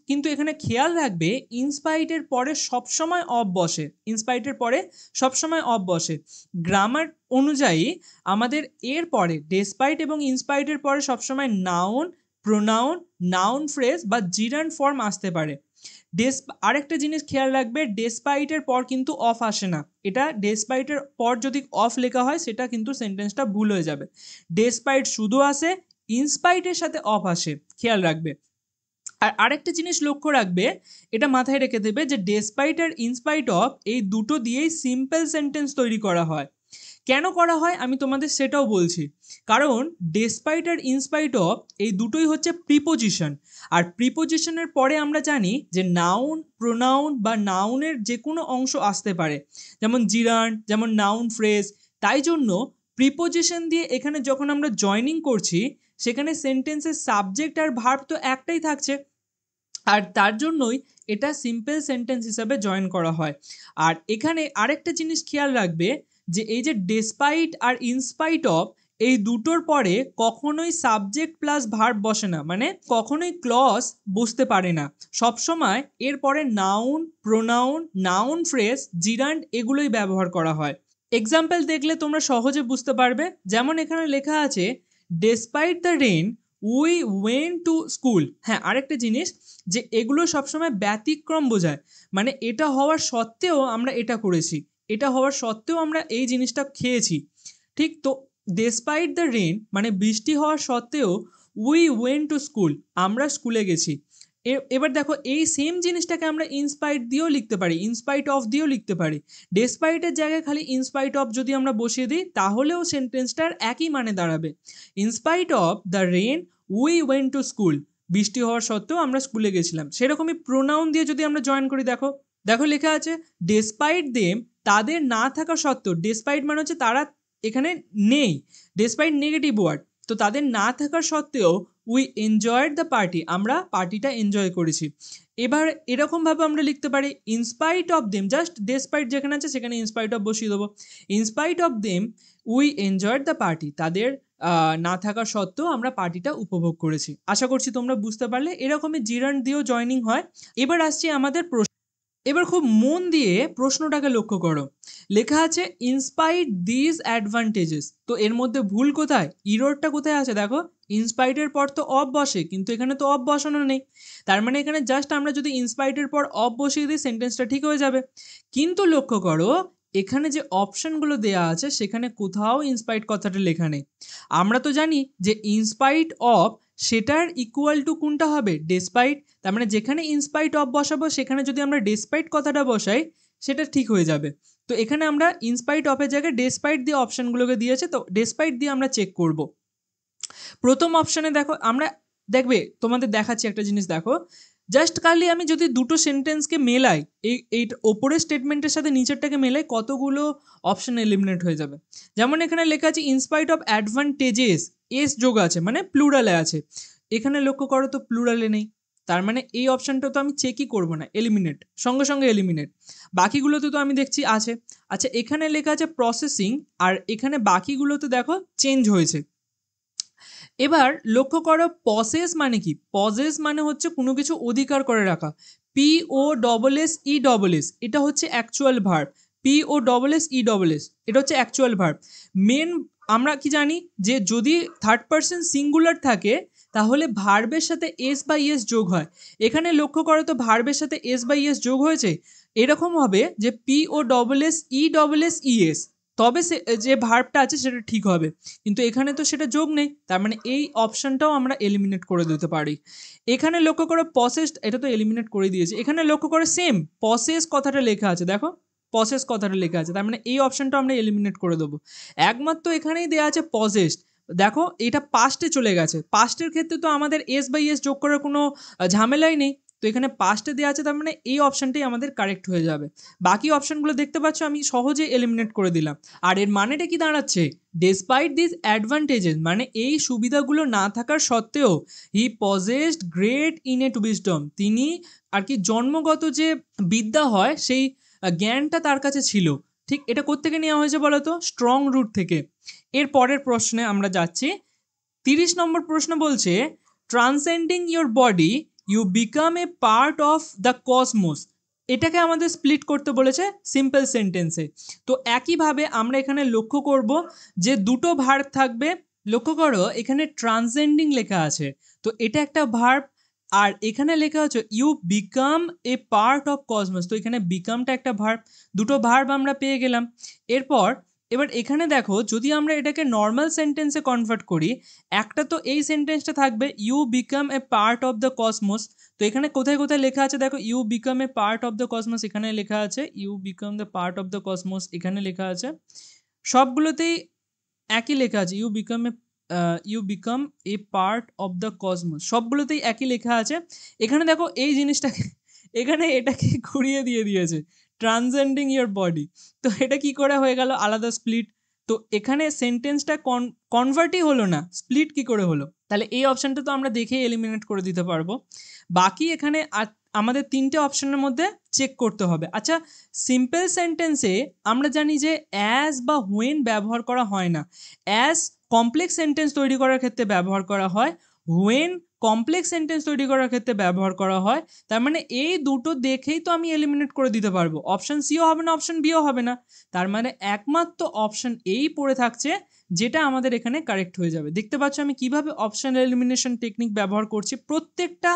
কিন্তু এখানে খেয়াল রাখবে ইনস্পাইটের পরে সবসময় অফ বসে, ইনস্পাইটের পরে সবসময় অফ বসে। গ্রামার অনুযায়ী আমাদের এর পরে ডেসপাইট এবং ইনস্পাইটের পরে সবসময় নাউন, প্রোনাউন, নাউন ফ্রেজ বা জিরান্ড ফর্ম আসতে পারে। আরেকটা জিনিস খেয়াল রাখবে ডেসপাইটের পর কিন্তু অফ আসে না, এটা ডেসপাইটের পর যদি অফ লেখা হয় সেটা কিন্তু সেন্টেন্সটা ভুল হয়ে যাবে। ডেসপাইট শুধু আসে, ইনস্পাইটের সাথে অফ আসে, খেয়াল রাখবে। আর আরেকটা জিনিস লক্ষ্য রাখবে, এটা মাথায় রেখে দেবে যে ডেসপাইট আর ইনস্পাইট অফ এই দুটো দিয়েই সিম্পল সেন্টেন্স তৈরি করা হয়। কেন করা হয় আমি তোমাদের সেটাও বলছি, কারণ ডেসপাইট আর ইনস্পাইট অফ এই দুটোই হচ্ছে প্রিপোজিশন, আর প্রিপোজিশনের পরে আমরা জানি যে নাউন, প্রোনাউন বা নাউনের যে কোনো অংশ আসতে পারে, যেমন জিরান্ড, যেমন নাউন ফ্রেজ। তাই জন্য প্রিপোজিশন দিয়ে এখানে যখন আমরা জয়নিং করছি সেখানে সেন্টেন্সের সাবজেক্ট আর ভার্ব তো একটাই থাকছে, আর তার জন্যই এটা সিম্পল সেন্টেন্স হিসাবে জয়েন করা হয়। আর এখানে আরেকটা জিনিস খেয়াল রাখবে যে এই যে ডেসপাইট আর ইনস্পাইট অফ এই দুটোর পরে কখনোই সাবজেক্ট প্লাস ভার্ব বসে না, মানে কখনোই ক্লজ বসতে পারে না, সবসময় এরপরে নাউন, প্রোনাউন, নাউন ফ্রেজ, জিরান্ড এগুলোই ব্যবহার করা হয়। এক্সাম্পল দেখলে তোমরা সহজে বুঝতে পারবে, যেমন এখানে লেখা আছে despite the rain we went to school. হ্যাঁ আরেকটা জিনিস যে এগুলো সবসময় ব্যতিক্রম বোঝায়, মানে এটা হওয়ার সত্ত্বেও আমরা এটা করেছি, এটা হওয়ার সত্ত্বেও আমরা এই জিনিসটা খেয়েছি, ঠিক তো। ডেসপাইট দ্য রেন মানে বৃষ্টি হওয়ার সত্ত্বেও উই ওয়েন্ট টু স্কুল, আমরা স্কুলে গেছি। এবার দেখো এই সেম জিনিসটাকে আমরা ইনস্পাইট দিয়েও লিখতে পারি, ইনস্পাইট অফ দিয়েও লিখতে পারি। ডেসপাইটের জায়গায় খালি ইনস্পাইট অফ যদি আমরা বসিয়ে দিই তাহলেও সেন্টেন্সটার একই মানে দাঁড়াবে, in spite of the rain we went to school, বৃষ্টি হওয়ার সত্ত্বেও আমরা স্কুলে গেছিলাম। সেরকমই প্রোনাউন দিয়ে যদি আমরা জয়েন করি, দেখো দেখো লেখা আছে ডেসপাইট দেম, তাদের না থাকা সত্ত্বেও, ডেসপাইট মানে হচ্ছে তারা এখানে নেই, ডেসপাইট নেগেটিভ ওয়ার্ড, তো তাদের না থাকার সত্ত্বেও উই এনজয়েড দ্য পার্টি, আমরা পার্টিটা এনজয় করেছি। এবার এরকমভাবে আমরা লিখতে পারি in spite of them, just despite যেখানে আছে সেখানে ইনস্পাইট অফ বসিয়ে দেবো, in spite of them we enjoyed the party, তাদের না থাকা সত্ত্বেও আমরা পার্টিটা উপভোগ করেছি। আশা করছি তোমরা বুঝতে পারলে, এরকমই জিরান্ড দিয়েও জয়নিং হয়। এবার আসছি আমাদের প্রশ্ন, এবার খুব মন দিয়ে প্রশ্নটাকে লক্ষ্য করো, লেখা আছে ইনস্পাইট দিস অ্যাডভান্টেজেস, তো এর মধ্যে ভুল কোথায়, ইররটা কোথায় আছে, দেখো ইনস্পাইটের পর তো অফ বসে কিন্তু এখানে তো অফ বসানো নেই, তার মানে এখানে জাস্ট আমরা যদি ইনস্পাইটের পর অফ বসিয়ে দিই সেন্টেন্সটা ঠিক হয়ে যাবে। কিন্তু লক্ষ্য করো এখানে যে অপশনগুলো দেওয়া আছে সেখানে কোথাও ইনস্পাইট কথাটা লেখা নেই। আমরা তো জানি যে ইনস্পাইট অফ সেটার ইকুয়াল টু কোনটা হবে, ডেসপাইট। তার মানে যেখানে ইনস্পাইট অফ বসাবো সেখানে যদি আমরা ডেসপাইট কথাটা বসাই সেটা ঠিক হয়ে যাবে। তো এখানে আমরা ইনস্পাইট অফের জায়গায় ডেসপাইট দিয়ে অপশানগুলোকে দিয়েছে, তো ডেসপাইট দিয়ে আমরা চেক করব। প্রথম অপশানে দেখো আমরা দেখবে তোমাদের দেখাচ্ছি একটা জিনিস, দেখো জাস্ট খালি আমি যদি দুটো সেন্টেন্সকে মেলাই, এই ওপরের স্টেটমেন্টের সাথে নিচেরটাকে মেলাই, কতগুলো অপশন এলিমিনেট হয়ে যাবে। যেমন এখানে লেখা আছে ইনস্পাইট অফ অ্যাডভান্টেজেস, এস যোগ আছে মানে প্লুরালে আছে, এখানে লক্ষ্য করো তো প্লুরালে নেই, তার মানে এই অপশানটা তো আমি চেকই করবো না, এলিমিনেট, সঙ্গে সঙ্গে এলিমিনেট। বাকিগুলোতে তো আমি দেখছি আছে। আচ্ছা এখানে লেখা আছে প্রসেসিং, আর এখানে বাকিগুলোতে দেখো চেঞ্জ হয়েছে। এবার লক্ষ্য করো পসেস মানে কি, পসেস মানে হচ্ছে কোনো কিছু অধিকার করে রাখা, POSSESS এটা হচ্ছে অ্যাকচুয়াল ভার্ব, POSSESS এটা হচ্ছে অ্যাকচুয়াল ভার্ব। মেন আমরা কি জানি যে যদি থার্ড পারসন সিঙ্গুলার থাকে তাহলে ভার্বের সাথে এস বা ইএস যোগ হয়। এখানে লক্ষ্য করো তো ভার্বের সাথে এস বা ইএস যোগ হয়েছে, এরকম হবে যে POSSESS তবে সে যে ভার্বটা আছে সেটা ঠিক হবে, কিন্তু এখানে তো সেটা যোগ নেই, তার মানে এই অপশনটাও আমরা এলিমিনেট করে দিতে পারি। এখানে লক্ষ্য করো পসেসড, এটা তো এলিমিনেট করে দিয়েছি। এখানে লক্ষ্য করো সেম পসেস কথাটা লেখা আছে, দেখো পসেস কথাটা লেখা আছে, তার মানে এই অপশনটা আমরা এলিমিনেট করে দেবো। একমাত্র এখানেই দেওয়া আছে পসেসড, দেখো এটা পাস্টে চলে গেছে, পাস্টের ক্ষেত্রে তো আমাদের এস বাই এস যোগ করার কোনো ঝামেলাই নেই, তো এখানে পাস্টে দেওয়া আছে, তার মানে এই অপশনটাই আমাদের কারেক্ট হয়ে যাবে। বাকি অপশনগুলো দেখতে পাচ্ছ আমি সহজে এলিমিনেট করে দিলাম। আর এর মানেটা কি দাঁড়াচ্ছে, ডেসপাইট দিস অ্যাডভান্টেজেস মানে এই সুবিধাগুলো না থাকার সত্ত্বেও হি পজেসড গ্রেট ইনেট উইজডম, তিনি আর কি জন্মগত যে বিদ্যা হয় সেই জ্ঞানটা তার কাছে ছিল। ঠিক এটা কোত্থেকে নেওয়া হয়েছে বলো তো, স্ট্রং রুট থেকে। এর পরের প্রশ্নে আমরা যাচ্ছি, 30 নম্বর প্রশ্ন বলছে transcending your body you become a part of the cosmos, এটাকে আমাদের স্প্লিট করতে বলেছে সিম্পল সেন্টেন্সে। তো একইভাবে আমরা এখানে লক্ষ্য করব যে দুটো ভার্ব থাকবে, লক্ষ্য করো এখানে ট্রান্সেন্ডিং লেখা আছে, তো এটা একটা ভার্ব, আর এখানে লেখা হচ্ছে you become a part of cosmos, তো এখানে বিকামটা একটা ভার্ব, দুটো ভার্ব আমরা পেয়ে গেলাম। এবার এখানে দেখো যদি আমরা এটাকে নর্মাল সেন্টেন্সে কনভার্ট করি, একটা তো এই সেন্টেন্সটা থাকবে you become a part of the cosmos, তো এখানে কোথায় কোথায় লেখা আছে দেখো you become a part of the cosmos, এখানে লেখা আছে you become the part of the cosmos, এখানে লেখা আছে, সবগুলোতেই একই লেখা আছে you become a part of the cosmos, সবগুলোতেই একই লেখা আছে। এখানে দেখো এই জিনিসটাকে এখানে এটাকে ঘুরিয়ে দিয়ে দিয়েছে ট্রান্সেন্ডিং ইয়োর বডি, তো এটা কি করে হয়ে গেল আলাদা স্প্লিট, তো এখানে সেন্টেন্সটা কনভার্টই হলো না, স্প্লিট কি করে হলো, তাহলে এই অপশনটা তো আমরা দেখে এলিমিনেট করে দিতে পারবো। বাকি এখানে আমাদের তিনটে অপশনের মধ্যে চেক করতে হবে। আচ্ছা সিম্পল সেন্টেন্সে আমরা জানি যে অ্যাজ বা হোয়েন ব্যবহার করা হয় না, অ্যাজ কমপ্লেক্স সেন্টেন্স তৈরি করার ক্ষেত্রে ব্যবহার করা হয়, হোয়েন কমপ্লেক্স সেন্টেন্স তৈরি করার ক্ষেত্রে ব্যবহার করা হয়, তার মানে এই দুটো দেখেই তো আমি এলিমিনেট করে দিতে পারবো, অপশন সিও হবে না অপশন বিও হবে না, তার মানে একমাত্র অপশন এই পড়ে থাকছে যেটা আমাদের এখানে কারেক্ট হয়ে যাবে। দেখতে পাচ্ছ আমি কিভাবে অপশন এলিমিনেশন টেকনিক ব্যবহার করছি, প্রত্যেকটা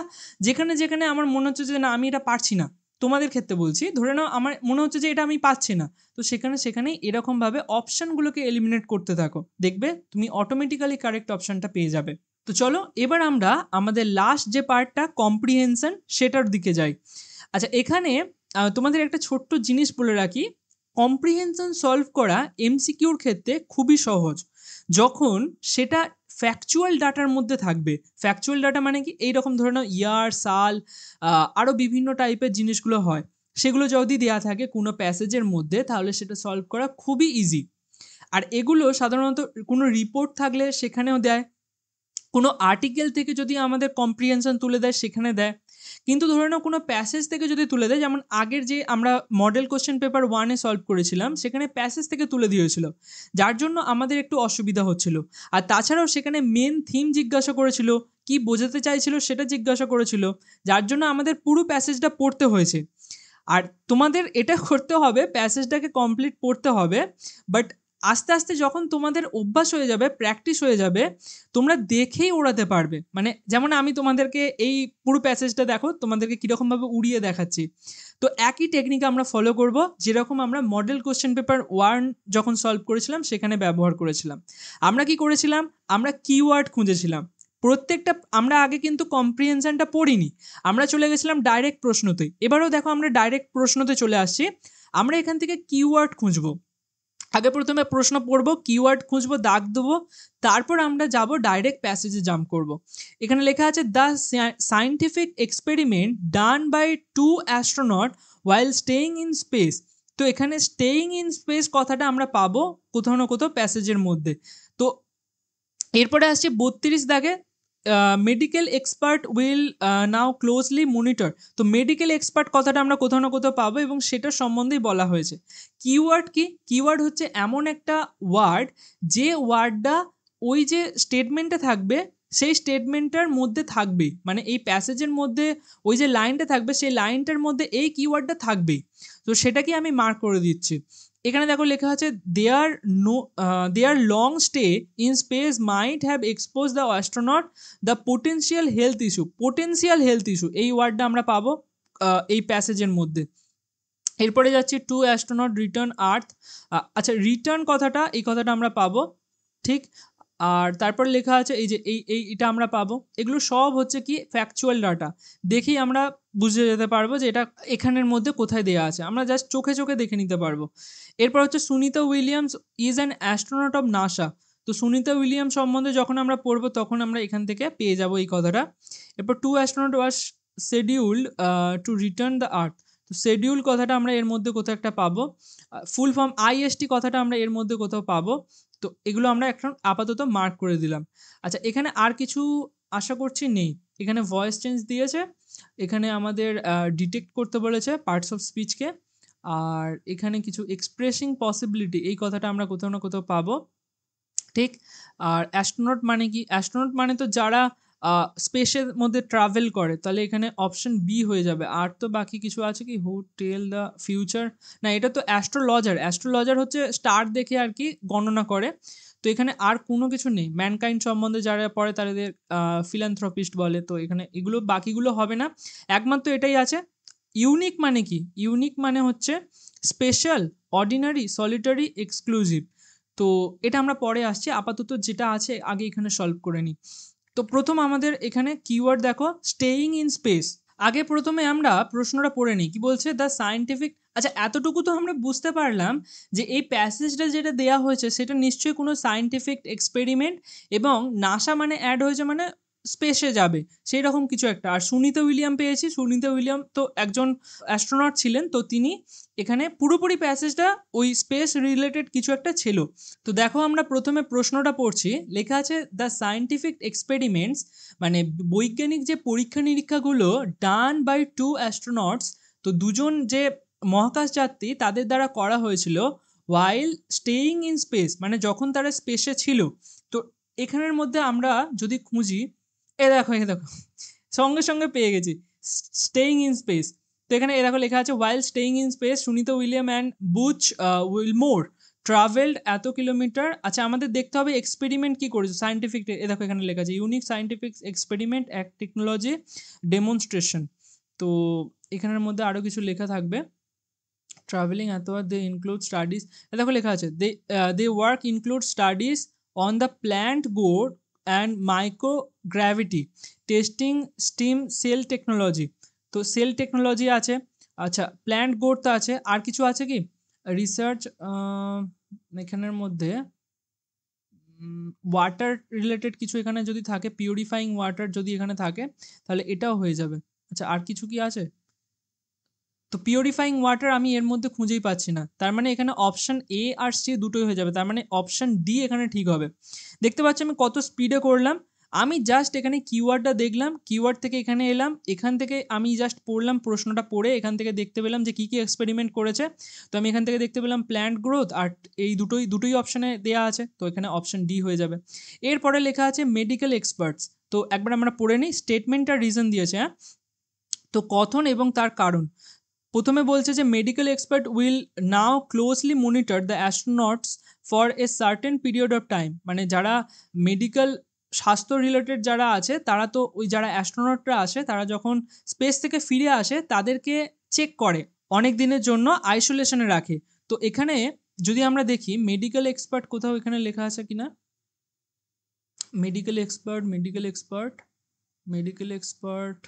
যেখানে যেখানে আমার মনে হচ্ছে যে না আমি এটা পারছি না, তোমাদের ক্ষেত্রে বলছি, ধরে নাও আমার মনে হচ্ছে যে এটা আমি পাচ্ছি না, তো সেখানেই এরকমভাবে অপশানগুলোকে এলিমিনেট করতে থাকো, দেখবে তুমি অটোমেটিক্যালি কারেক্ট অপশানটা পেয়ে যাবে। তো চলো এবার আমরা আমাদের লাস্ট যে পার্টটা কম্প্রিহেনশন সেটার দিকে যাই। আচ্ছা এখানে তোমাদের একটা ছোট্ট জিনিস বলে রাখি, কম্প্রিহেনশন সলভ করা এমসিকিউর ক্ষেত্রে খুবই সহজ যখন সেটা ফ্যাকচুয়াল ডাটার মধ্যে থাকবে। ফ্যাকচুয়াল ডাটা মানে কি, এইরকম ধরে নাও ইয়ার, সাল, আরও বিভিন্ন টাইপের জিনিসগুলো হয়, সেগুলো যদি দেওয়া থাকে কোনো প্যাসেজের মধ্যে তাহলে সেটা সলভ করা খুবই ইজি। আর এগুলো সাধারণত কোনো রিপোর্ট থাকলে সেখানেও দেয়, কোনো আর্টিকেল থেকে যদি আমাদের কম্প্রিহেনশন তুলে দেয় সেখানে দেয়, কিন্তু ধরে নাও কোনো প্যাসেজ থেকে যদি তুলে দেয়, যেমন আগের যে আমরা মডেল কোশ্চেন পেপার 1-এ সলভ করেছিলাম সেখানে প্যাসেজ থেকে তুলে দিয়েছিল, যার জন্য আমাদের একটু অসুবিধা হচ্ছিল। আর তাছাড়াও সেখানে মেন থিম জিজ্ঞাসা করেছিল, কি বোঝাতে চাইছিল সেটা জিজ্ঞাসা করেছিল, যার জন্য আমাদের পুরো প্যাসেজটা পড়তে হয়েছে। আর তোমাদের এটা করতে হবে, প্যাসেজটাকে কমপ্লিট পড়তে হবে, বাট আস্তে আস্তে যখন তোমাদের অভ্যাস হয়ে যাবে, প্র্যাকটিস হয়ে যাবে, তোমরা দেখেই ওড়াতে পারবে। মানে যেমন আমি তোমাদেরকে এই পুরো প্যাসেজটা দেখো তোমাদেরকে কীরকমভাবে উড়িয়ে দেখাচ্ছি, তো একই টেকনিক আমরা ফলো করব যেরকম আমরা মডেল কোশ্চেন পেপার 1 যখন সলভ করেছিলাম সেখানে ব্যবহার করেছিলাম। আমরা কি করেছিলাম, আমরা কিওয়ার্ড খুঁজেছিলাম, প্রত্যেকটা আমরা আগে কিন্তু কম্প্রিহেনশনটা পড়িনি, আমরা চলে গেছিলাম ডাইরেক্ট প্রশ্নতে। এবারেও দেখো আমরা ডাইরেক্ট প্রশ্নতে চলে আসছি। আমরা এখান থেকে কিওয়ার্ড খুঁজবো, আগে প্রথমে প্রশ্ন পড়বো, কিওয়ার্ড খুঁজবো, দাগ দেবো, তারপর আমরা যাব ডাইরেক্ট প্যাসেজে জাম্প করব। এখানে লেখা আছে the scientific experiment done by 2 astronaut while staying in space. তো এখানে স্টেইং ইন স্পেস কথাটা আমরা পাবো কোথাও না কোথাও প্যাসেজের মধ্যে। তো এরপরে আসছে 32 দাগে, medical expert will now closely monitor. তো মেডিকেল এক্সপার্ট কথাটা আমরা কোথাও না কোথাও পাবো এবং সেটার সম্বন্ধেই বলা হয়েছে। কিওয়ার্ড কি? কিওয়ার্ড হচ্ছে এমন একটা ওয়ার্ড যে ওয়ার্ডটা ওই যে স্টেটমেন্টে থাকবে সেই স্টেটমেন্টটার মধ্যে থাকবেই, মানে এই প্যাসেজের মধ্যে ওই যে লাইনটা থাকবে সেই লাইনটার মধ্যে এই কিওয়ার্ডটা থাকবেই। তো সেটাকে আমি মার্ক করে দিচ্ছি। এখানে দেখো লেখা আছে there long stay in space might have expose the astronaut the potential health issue. Potential health issue এই ওয়ার্ডটা আমরা পাবো এই প্যাসেজের মধ্যে। এরপরে যাচ্ছি টু অ্যাস্ট্রোনট রিটার্ন আর্থ। আচ্ছা, রিটার্ন কথাটা এই কথাটা আমরা পাবো, ঠিক। আর তারপর লেখা আছে এই যে এটা আমরা পাবো। এগুলো সব হচ্ছে কি ফ্যাকচুয়াল ডাটা, দেখেই আমরা বুঝে যেতে পারবো যে এটা এখানের মধ্যে কোথায় দেওয়া আছে, আমরা জাস্ট চোখে চোখে দেখে নিতে পারবো। এরপর হচ্ছে Sunita Williams is an astronaut of NASA. তো সুনিতা উইলিয়ামস সম্বন্ধে যখন আমরা পড়বো তখন আমরা এখান থেকে পেয়ে যাবো এই কথাটা। এরপর two astronaut was scheduled to return the earth. তো শিডিউল কথাটা আমরা এর মধ্যে কোথাও একটা পাবো। ফুল ফর্ম আইএসটি কথাটা আমরা এর মধ্যে কোথাও পাবো। তো এগুলো আমরা এখন আপাতত মার্ক করে দিলাম। আচ্ছা, এখানে আর কিছু আশা করছি নেই। এখানে ভয়েস চেঞ্জ দিয়েছে, এখানে আমাদের ডিটেক্ট করতে বলেছে পার্টস অফ স্পিচকে, আর এখানে কিছু এক্সপ্রেসিং পসিবিলিটি এই কথাটা আমরা কোথাও না কোথাও পাবো, ঠিক। আর অ্যাস্ট্রোনট মানে কি? অ্যাস্ট্রোনট মানে তো যারা স্পেসের মধ্যে ট্রাভেল করে, তাহলে এখানে অপশন বি হয়ে যাবে। আর তো বাকি কিছু আছে কি, হু টেল দ্য ফিউচার, না এটা তো অ্যাস্ট্রোলজার। অ্যাস্ট্রোলজার হচ্ছে স্টার দেখে আর কি গণনা করে। তো এখানে আর কোনো কিছু নেই। ম্যানকাইন্ড সম্বন্ধে যারা পড়ে তাদের ফিলান্থ্রপিস্ট বলে। তো এখানে এগুলো বাকিগুলো হবে না, একমাত্র এটাই আছে। ইউনিক মানে কি? ইউনিক মানে হচ্ছে স্পেশাল, অর্ডিনারি, সলিটারি, এক্সক্লুসিভ। তো এটা আমরা পরে আসছি, আপাতত যেটা আছে আগে এখানে সলভ করে নিই। তো প্রথম আমাদের এখানে কিওয়ার্ড দেখো, স্টেইং ইন স্পেস। আগে প্রথমে আমরা প্রশ্নটা পড়ে নিই, কি বলছে? The scientific. আচ্ছা, এতটুকু তো আমরা বুঝতে পারলাম যে এই প্যাসেজটা যেটা দেয়া হয়েছে সেটা নিশ্চয়ই কোনো সায়েন্টিফিক এক্সপেরিমেন্ট, এবং নাসা মানে অ্যাড হয়েছে মানে স্পেসে যাবে সেই রকম কিছু একটা। আর সুনিতা উইলিয়াম পেয়েছি, সুনিতা উইলিয়াম তো একজন অ্যাস্ট্রোনট ছিলেন, তো তিনি এখানে পুরোপুরি প্যাসেজটা ওই স্পেস রিলেটেড কিছু একটা ছিল। তো দেখো আমরা প্রথমে প্রশ্নটা পড়ছি, লেখা আছে দ্য সায়েন্টিফিক এক্সপেরিমেন্টস, মানে বৈজ্ঞানিক যে পরীক্ষা নিরীক্ষাগুলো ডান বাই টু অ্যাস্ট্রোনটস, তো দুজন যে মহাকাশ যাত্রী তাদের দ্বারা করা হয়েছিল ওয়াইল স্টেইং ইন স্পেস, মানে যখন তারা স্পেসে ছিল। তো এখানের মধ্যে আমরা যদি খুঁজি, এ দেখো সঙ্গে সঙ্গে পেয়ে গেছি, স্টেইং ইন স্পেস। তো এখানে এ দেখো লেখা আছে while staying in space Sunita William and Butch Wilmore travelled এত কিলোমিটার। আচ্ছা, আমাদের দেখতে হবে এক্সপেরিমেন্ট কি করেছে সায়েন্টিফিক। এ দেখো এখানে লেখা আছে ইউনিক সায়েন্টিফিক এক্সপেরিমেন্ট এক টেকনোলজি ডেমনস্ট্রেশন। তো এখানের মধ্যে আরও কিছু লেখা থাকবে। ট্রাভেলিং এতবার দে ইনক্লুড স্টাডিজ, দেখো লেখা আছে they work include studies on the plant growth and microgravity testing stem cell technology. তো সেল টেকনোলজি আছে। আচ্ছা, প্ল্যান্ট গ্রোথ আছে, আর কিছু আছে কি রিসার্চ এখানের মধ্যে? ওয়াটার রিলেটেড কিছু এখানে যদি থাকে, পিউরিফাইং ওয়াটার যদি এখানে থাকে তাহলে এটাও হয়ে যাবে। আচ্ছা, আর কিছু কি আছে? তো পিউরিফাইং ওয়াটার আমি এর মধ্যে খুঁজেই পাচ্ছি না, তার মানে এখানে অপশন এ আর সি দুটোই হয়ে যাবে, তার মানে অপশন ডি এখানে ঠিক হবে। দেখতে পাচ্ছি আমি কত স্পিডে করলাম। আমি জাস্ট এখানে কিওয়ার্ডটা দেখলাম, কিওয়ার্ড থেকে এখানে এলাম, এখান থেকে আমি জাস্ট পড়লাম, প্রশ্নটা পড়ে এখান থেকে দেখতে পেলাম যে কী কী এক্সপেরিমেন্ট করেছে। তো আমি এখান থেকে দেখতে পেলাম প্ল্যান্ট গ্রোথ, আর এই দুটোই অপশানে দেওয়া আছে, তো এখানে অপশন ডি হয়ে যাবে। এরপরে লেখা আছে মেডিকেল এক্সপার্টস। তো একবার আমরা পড়ে নিই, স্টেটমেন্ট আর রিজন দিয়েছে। হ্যাঁ, তো কথন এবং তার কারণ। প্রথমে বলছে যে medical expert will now closely monitor the astronauts for a certain period of time, মানে যারা মেডিকেল স্বাস্থ্য রিলেটেড যারা আছে তারা তো ওই যারা অ্যাস্ট্রোনটরা আসে তারা যখন স্পেস থেকে ফিরে আসে তাদেরকে চেক করে, অনেক দিনের জন্য আইসোলেশনে রাখে। তো এখানে যদি আমরা দেখি মেডিকেল এক্সপার্ট কোথাও এখানে লেখা আছে কিনা, medical expert, medical expert, medical expert,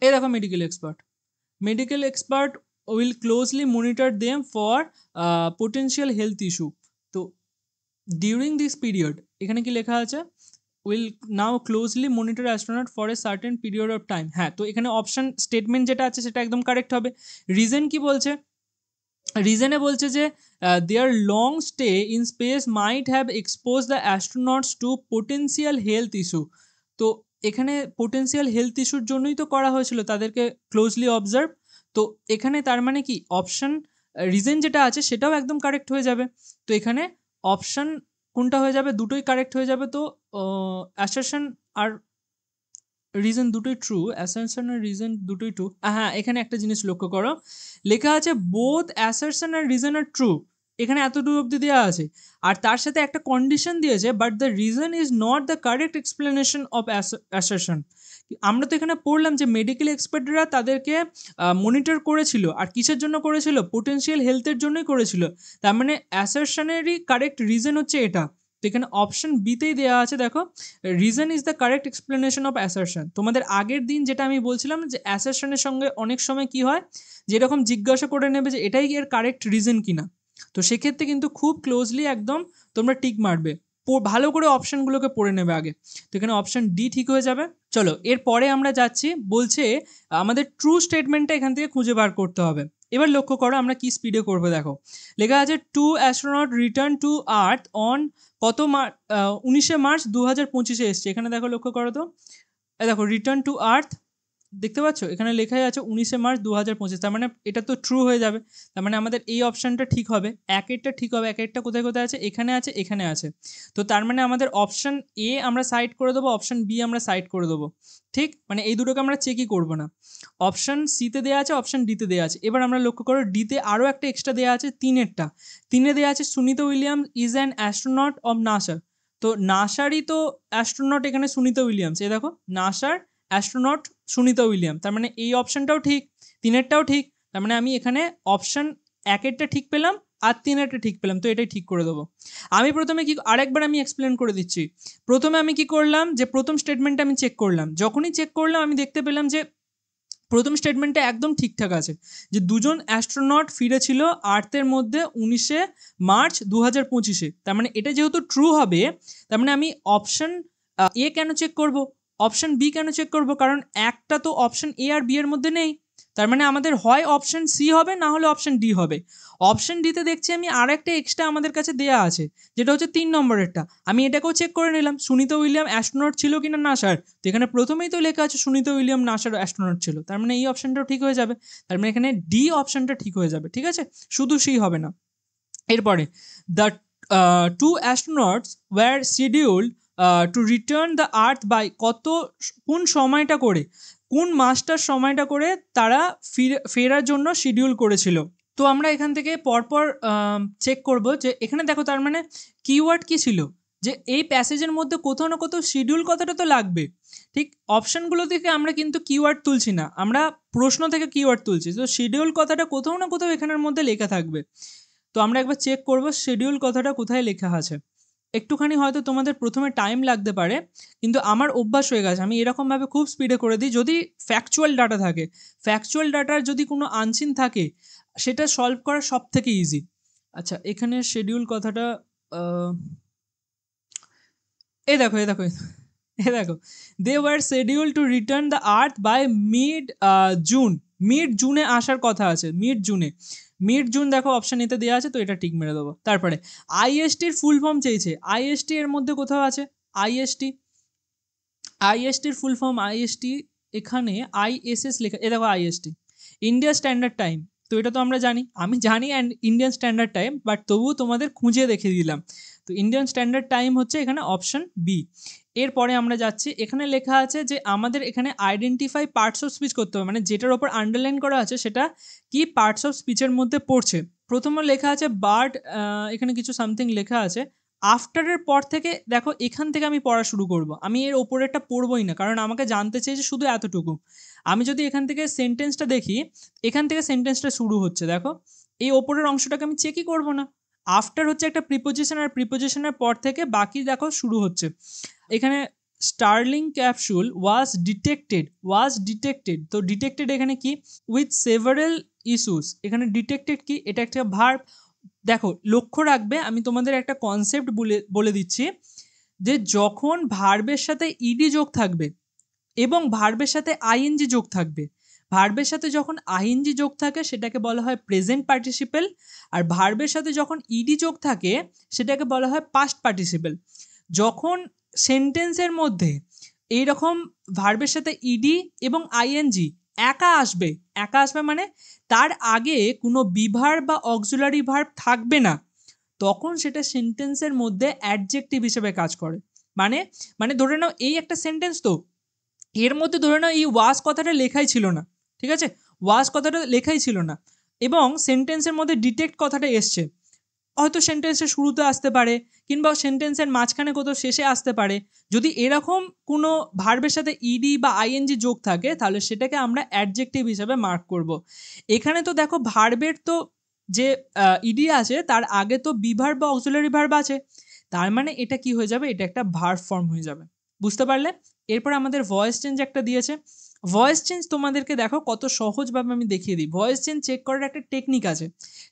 এই দেখো medical expert, medical expert will closely monitor them for potential health issue. তো ডিউরিং দিস পিরিয়ড এখানে কি লেখা আছে, will now closely monitor astronaut for a certain period of time. হ্যাঁ, তো এখানে অপশন স্টেটমেন্ট যেটা আছে সেটা একদম কারেক্ট হবে। রিজন কি বলছে, রিজনে বলছে যে there long stay in space might have expose the astronauts to potential health issue. তো এখানে পোটেন্সিয়াল হেলথ ইস্যুর জন্যই তো করা হয়েছিল তাদেরকে ক্লোজলি অবজার্ভ। তো এখানে তার মানে কি অপশন রিজন যেটা আছে সেটাও একদম কারেক্ট হয়ে যাবে। তো এখানে অপশন কোনটা হয়ে যাবে, দুটোই কারেক্ট হয়ে যাবে। তো অ্যাসারশন আর রিজন দুটোই ট্রু, অ্যাসারশন আর রিজন দুটোই ট্রু। হ্যাঁ, এখানে একটা জিনিস লক্ষ্য করো, লেখা আছে বোথ অ্যাসারশন আর রিজন আর ট্রু, এখানে এতটুকু অবধি দেওয়া আছে। আর তার সাথে একটা কন্ডিশন দিয়েছে, but the reason is not the correct explanation of assertion. আমরা তো এখানে পড়লাম যে মেডিকেল এক্সপার্টরা তাদেরকে মনিটর করেছিল, আর কিসের জন্য করেছিল, পোটেন্সিয়াল হেলথের জন্যই করেছিল। তার মানে অ্যাসারশনেরই কারেক্ট রিজন হচ্ছে এটা। তো এখানে অপশন বিতেই দেওয়া আছে, দেখো reason is the correct explanation of assertion. তোমাদের আগের দিন যেটা আমি বলছিলাম যে অ্যাসারশনের সঙ্গে অনেক সময় কি হয়, যেরকম জিজ্ঞাসা করে নেবে যে এটাই এর কারেক্ট রিজন কিনা। তো সেক্ষেত্রে কিন্তু খুব ক্লোজলি একদম তোমরা টিক মারবে, ভালো করে অপশনগুলোকে পড়ে নেবে আগে। তো এখানে অপশন ডি ঠিক হয়ে যাবে। চলো এরপরে আমরা যাচ্ছি, বলছে আমাদের ট্রু স্টেটমেন্টটা এখান থেকে খুঁজে বার করতে হবে। এবার লক্ষ্য করো আমরা কি স্পিডে করবো, দেখো লেখা আছে two astronaut return to earth on কত 19শে মার্চ 2025 এসছে। এখানে দেখো লক্ষ্য করো তো, দেখো রিটার্ন টু আর্থ দেখতে পাচ্ছ, এখানে লেখাই আছে 19শে মার্চ 2025। তার মানে এটা তো ট্রু হয়ে যাবে। তার মানে আমাদের এই অপশানটা ঠিক হবে, একেরটা ঠিক হবে। একেরটা কোথায় কোথায় আছে, এখানে আছে, এখানে আছে। তো তার মানে আমাদের অপশান এ আমরা সাইড করে দেবো, অপশান বি আমরা সাইড করে দেবো। ঠিক, মানে এই দুটোকে আমরা চেকই করবো না। অপশান সিতে দেওয়া আছে, অপশান ডিতে দেওয়া আছে। এবার আমরা লক্ষ্য করো ডিতে আরও একটা এক্সট্রা দেওয়া আছে, তিনে দেওয়া আছে Sunita Williams is an astronaut of NASA. তো নাসারই তো অ্যাস্ট্রোনট এখানে সুনিতা উইলিয়ামস, এই দেখো নাসার অ্যাস্ট্রোনট সুনিতা উইলিয়াম। তার মানে এই অপশনটাও ঠিক, তিনেরটাও ঠিক। তার মানে আমি এখানে অপশন একেরটা ঠিক পেলাম আর তিনেরটা ঠিক পেলাম, তো এটাই ঠিক করে দেবো। আমি প্রথমে কি, আরেকবার আমি এক্সপ্লেন করে দিচ্ছি। প্রথমে আমি কি করলাম, যে প্রথম স্টেটমেন্টটা আমি চেক করলাম। যখনই চেক করলাম আমি দেখতে পেলাম যে প্রথম স্টেটমেন্টটা একদম ঠিকঠাক আছে, যে দুজন অ্যাস্ট্রোনট ফিরেছিল আর্থের মধ্যে 19শে মার্চ 2025-এ। তার মানে এটা যেহেতু ট্রু হবে, তার মানে আমি অপশন এ কেন চেক করব, অপশন বি কেন চেক করব, কারণ একটা তো অপশন এ আর বি এর মধ্যে নেই। তার মানে আমাদের হয় অপশন সি হবে, না হলে অপশন ডি হবে। অপশন ডিতে দেখছি আমি আর একটা এক্সট্রা আমাদের কাছে দেওয়া আছে, যেটা হচ্ছে 3 নম্বরেরটা। আমি এটাকেও চেক করে নিলাম, সুনিতা উইলিয়াম অ্যাস্ট্রোনট ছিল কিনা নাসার। তো এখানে প্রথমেই তো লেখা আছে সুনিতা উইলিয়াম নাসার অ্যাস্ট্রোনট ছিল। তার মানে এই অপশনটাও ঠিক হয়ে যাবে। তার মানে এখানে ডি অপশনটা ঠিক হয়ে যাবে, ঠিক আছে, শুধু সি হবে না। এরপরে the two astronauts were scheduled to return the earth by কোন সময়টা করে, কোন মাসটার সময়টা করে তারা ফেরার জন্য শিডিউল করেছিল। তো আমরা এখান থেকে পরপর চেক করব যে এখানে দেখো, তার মানে কিওয়ার্ড কি ছিল, যে এই প্যাসেজের মধ্যে কোথাও না কোথাও শিডিউল কথাটা তো লাগবে। ঠিক, অপশনগুলো থেকে আমরা কিন্তু কিওয়ার্ড তুলছি না, আমরা প্রশ্ন থেকে কিওয়ার্ড তুলছি। তো শিডিউল কথাটা কোথাও না কোথাও এখানের মধ্যে লেখা থাকবে। তো আমরা একবার চেক করব শিডিউল কথাটা কোথায় লেখা আছে। একটুখানি হয়তো তোমাদের প্রথমে টাইম লাগতে পারে, কিন্তু আমার অভ্যাস হয়ে গেছে, আমি এরকমভাবে খুব স্পিডে করে দিই। যদি ফ্যাকচুয়াল ডাটা থাকে, ফ্যাকচুয়াল ডাটার যদি কোনো আনসিন থাকে, সেটা সলভ করা সব থেকে ইজি। আচ্ছা, এখানে শিডিউল কথাটা এই দেখো, এই দেখো, এই দেখো, they were schedule to return the earth by June. Mid জুনে আসার কথা আছে, মিড জুন দেখো অপশন এতে দেওয়া আছে, তো এটা ঠিক মেরে দেবো। তারপরে আইএসটির ফুল ফর্ম চেয়েছে, আইএসটি এর মধ্যে কোথাও আছে, আইএসটির ফুল ফর্ম, আইএসটি এখানে আইএসএস লেখা, এ দেখো আইএসটি, ইন্ডিয়া স্ট্যান্ডার্ড টাইম। তো এটা তো আমরা জানি, আমি জানি ইন্ডিয়ান স্ট্যান্ডার্ড টাইম, বাট তবুও তোমাদের খুঁজে দেখে দিলাম। তো ইন্ডিয়ান স্ট্যান্ডার্ড টাইম হচ্ছে এখানে অপশন বি। এরপরে আমরা যাচ্ছি, এখানে লেখা আছে যে আমাদের এখানে আইডেন্টিফাই পার্টস অফ স্পিচ করতে হবে, মানে যেটার ওপর আন্ডারলাইন করা আছে সেটা কি পার্টস অফ স্পিচের মধ্যে পড়ছে। প্রথমে লেখা আছে বার্ড, এখানে কিছু সামথিং লেখা আছে। আফটারের পর থেকে দেখো, এখান থেকে আমি পড়া শুরু করব, আমি এর ওপরেরটা পড়বই না, কারণ আমাকে জানতে চেয়েছে শুধু এতটুকু। আমি যদি এখান থেকে সেন্টেন্সটা দেখি, এখান থেকে সেন্টেন্সটা শুরু হচ্ছে, দেখো এই ওপরের অংশটাকে আমি চেকই করব না। আফটার হচ্ছে একটা প্রিপোজিশন, আর প্রিপোজিশনের পর থেকে বাকি দেখো শুরু হচ্ছে। এখানে স্টার্লিং ক্যাপসুল ওয়াজ ডিটেক্টেড, তো ডিটেক্টেড এখানে কি, উইথ সেভারেল ইস্যুস, এখানে ডিটেক্টেড কি, এটা একটা ভার্ব। দেখো লক্ষ্য রাখবে, আমি তোমাদের একটা কনসেপ্ট বলে দিচ্ছি, যে যখন ভার্বের সাথে ইডি যোগ থাকবে এবং ভার্বের সাথে আইএনজি যোগ থাকবে, ভার্বের সাথে যখন আইএনজি যোগ থাকে সেটাকে বলা হয় প্রেজেন্ট পার্টিসিপেল, আর ভার্বের সাথে যখন ইডি যোগ থাকে সেটাকে বলা হয় পাস্ট পার্টিসিপেল। যখন সেন্টেন্সের মধ্যে এইরকম ভার্বের সাথে ইডি এবং আইএনজি একা আসবে মানে তার আগে কোনো বিভার্ব বা অক্সিলারি ভার্ব থাকবে না, তখন সেটা সেন্টেন্সের মধ্যে অ্যাডজেক্টিভ হিসেবে কাজ করে। মানে মানে ধরে নাও এই একটা সেন্টেন্স, তো এর মধ্যে ধরে নাও এই ওয়াজ কথাটা লেখাই ছিল না, ঠিক আছে, ওয়াজ কথাটা লেখাই ছিল না, এবং সেন্টেন্সের মধ্যে ডিটেক্ট কথাটা এসছে, হয়তো সেন্টেন্সের শুরুতে আসতে পারে কিংবা সেন্টেন্সের মাঝখানে কোথাও শেষে আসতে পারে। যদি এরকম কোনো ভার্বের সাথে ইডি বা আইএনজি যোগ থাকে তাহলে সেটাকে আমরা অ্যাডজেক্টিভ হিসাবে মার্ক করব। এখানে তো দেখো ভার্বের তো যে ইডি আছে তার আগে তো বিভার্ব বা অক্সিলারি ভার্ব আছে, তার মানে এটা কি হয়ে যাবে, এটা একটা ভার্ব ফর্ম হয়ে যাবে। বুঝতে পারলে? এরপর আমাদের ভয়েস চেঞ্জ একটা দিয়েছে। ভয়েস চেঞ্জ তোমাদেরকে দেখো কত সহজভাবে আমি দেখিয়ে দিই। ভয়েস চেঞ্জ চেক করার একটা টেকনিক আছে,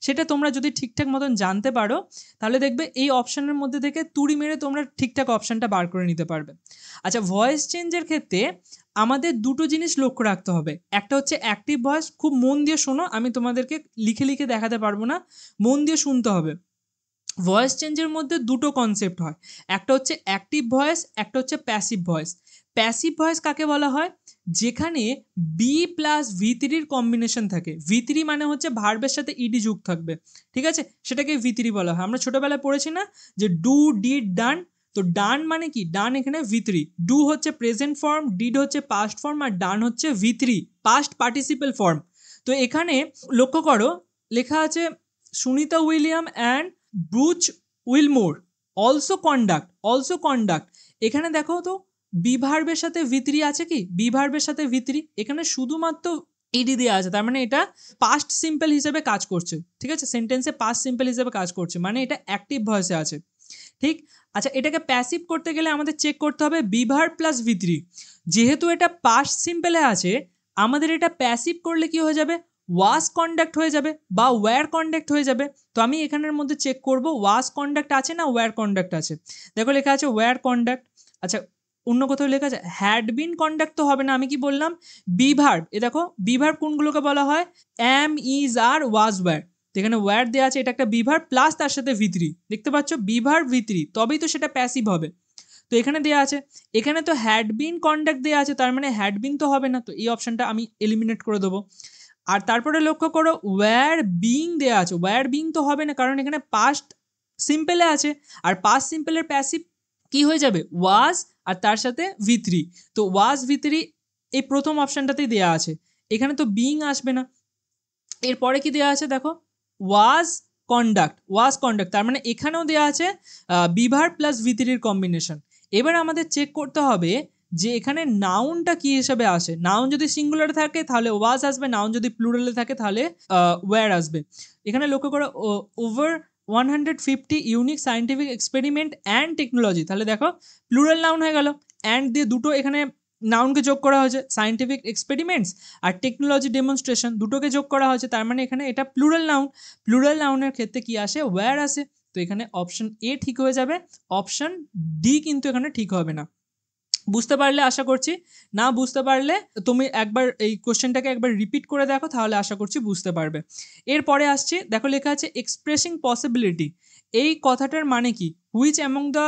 সেটা তোমরা যদি ঠিকঠাক মতন জানতে পারো তাহলে দেখবে এই অপশানের মধ্যে থেকে তুড়ি মেরে তোমরা ঠিকঠাক অপশানটা বার করে নিতে পারবে। আচ্ছা, ভয়েস চেঞ্জের ক্ষেত্রে আমাদের দুটো জিনিস লক্ষ্য রাখতে হবে। একটা হচ্ছে অ্যাক্টিভ ভয়েস, খুব মন দিয়ে শোনো, আমি তোমাদেরকে লিখে লিখে দেখাতে পারবো না, মন দিয়ে শুনতে হবে। ভয়েস চেঞ্জের মধ্যে দুটো কনসেপ্ট হয়, একটা হচ্ছে অ্যাক্টিভ ভয়েস, একটা হচ্ছে প্যাসিভ ভয়েস। প্যাসিভ ভয়েস কাকে বলা হয়, যেখানে বি প্লাস ভি3 কম্বিনেশন থাকে। ভি3 মানে হচ্ছে ভার্বের সাথে ইডি যুক্ত থাকবে, ঠিক আছে, সেটাকে ভি3 বলা হয়। আমরা ছোটবেলায় পড়েছি না যে ডু, ডিড, ডান, তো ডান মানে কি, ডান এখানে ভি3, ডু হচ্ছে প্রেজেন্ট ফর্ম, ডিড হচ্ছে পাস্ট ফর্ম, আর ডান হচ্ছে ভি3 পাস্ট পার্টিসিপেল ফর্ম। তো এখানে লক্ষ্য করো লেখা আছে Sunita William and Butch Wilmore also conduct. এখানে দেখো তো বিভার্বের সাথে ভি3 আছে কি, বিভার্বের সাথে ভি3, এখানে শুধুমাত্র ইডি দেওয়া আছে, তার মানে এটা পাস্ট সিম্পল হিসেবে কাজ করছে, ঠিক আছে, সেন্টেন্সে পাস্ট সিম্পল হিসেবে কাজ করছে, মানে এটা অ্যাক্টিভ ভয়েসে আছে, ঠিক। আচ্ছা, এটাকে প্যাসিভ করতে গেলে আমাদের চেক করতে হবে বিভার্ব প্লাস ভি3, যেহেতু এটা পাস্ট সিম্পলে আছে আমাদের এটা প্যাসিভ করলে কি হয়ে যাবে, ওয়াজ কন্ডাক্ট হয়ে যাবে বা ওয়্যার কন্ডাক্ট হয়ে যাবে। তো আমি এখানের মধ্যে চেক করব ওয়াজ কন্ডাক্ট আছে না ওয়্যার কন্ডাক্ট আছে। দেখো লেখা আছে ওয়্যার কন্ডাক্ট। আচ্ছা, অন্য কোথাও লেখা আছে হ্যাড বিন কন্ডাক্ট, তো হবে না, আমি কি বললাম বিভার্ব। এ দেখো বিভার্ব কোনগুলোকে বলা হয়, অ্যাম, ইজ, আর, ওয়াজ, ওয়্যার। তো এখানে ওয়্যার দেওয়া আছে, এটা একটা বিভার্ব প্লাস তার সাথে ভি3, দেখতে পাচ্ছ বিভার্ব ভি3, তবেই তো সেটা প্যাসিভ হবে। তো এখানে দেওয়া আছে, এখানে তো হ্যাড বিন কন্ডাক্ট দেওয়া আছে, তার মানে হ্যাড বিন তো হবে না, তো এই অপশনটা আমি এলিমিনেট করে দেবো। আর তারপরে লক্ষ্য করো ওয়্যার বিং দেওয়া আছে, ওয়্যার বিং তো হবে না কারণ এখানে পাস্ট সিম্পলে আছে, আর পাস্ট সিম্পলের প্যাসিভ কি হয়ে যাবে, ওয়াজ আর তার সাথে ভি3, তো ওয়াজ ভি3 এই প্রথম অপশনটাতেই দেওয়া আছে, এখানে তো বিং আসবে না। এরপরে কি দেওয়া আছে দেখো ওয়াজ কন্ডাক্ট, তার মানে এখানেও দেওয়া আছে বিভার প্লাস ভি3 কম্বিনেশন। এবার আমাদের চেক করতে হবে যে এখানে নাউনটা কি হিসেবে আসে। নাউন যদি সিঙ্গুলারে থাকে তাহলে ওয়াজ আসবে, নাউন যদি প্লুরালে থাকে তাহলে ওয়্যার আসবে। এখানে লক্ষ্য করো over 150 unique scientific experiment and technology, তাহলে দেখো প্লুরাল নাউন হয়ে গেল, অ্যান্ড দিয়ে দুটো এখানে নাউনকে যোগ করা হয়েছে, সায়েন্টিফিক এক্সপেরিমেন্টস আর টেকনোলজি ডেমনস্ট্রেশন দুটোকে যোগ করা হয়েছে, তার মানে এখানে এটা প্লুরাল নাউন। প্লুরাল নাউনের ক্ষেত্রে কি আসে, ওয়্যার আসে। তো এখানে অপশন এ ঠিক হয়ে যাবে, অপশন ডি কিন্তু এখানে ঠিক হবে না। বুঝতে পারলে আশা করছি, না বুঝতে পারলে তুমি একবার এই কোশ্চেনটাকে একবার রিপিট করে দেখো, তাহলে আশা করছি বুঝতে পারবে। এরপরে আসছি, দেখো লেখা আছে এক্সপ্রেসিং পসিবিলিটি, এই কথাটার মানে কি, which among the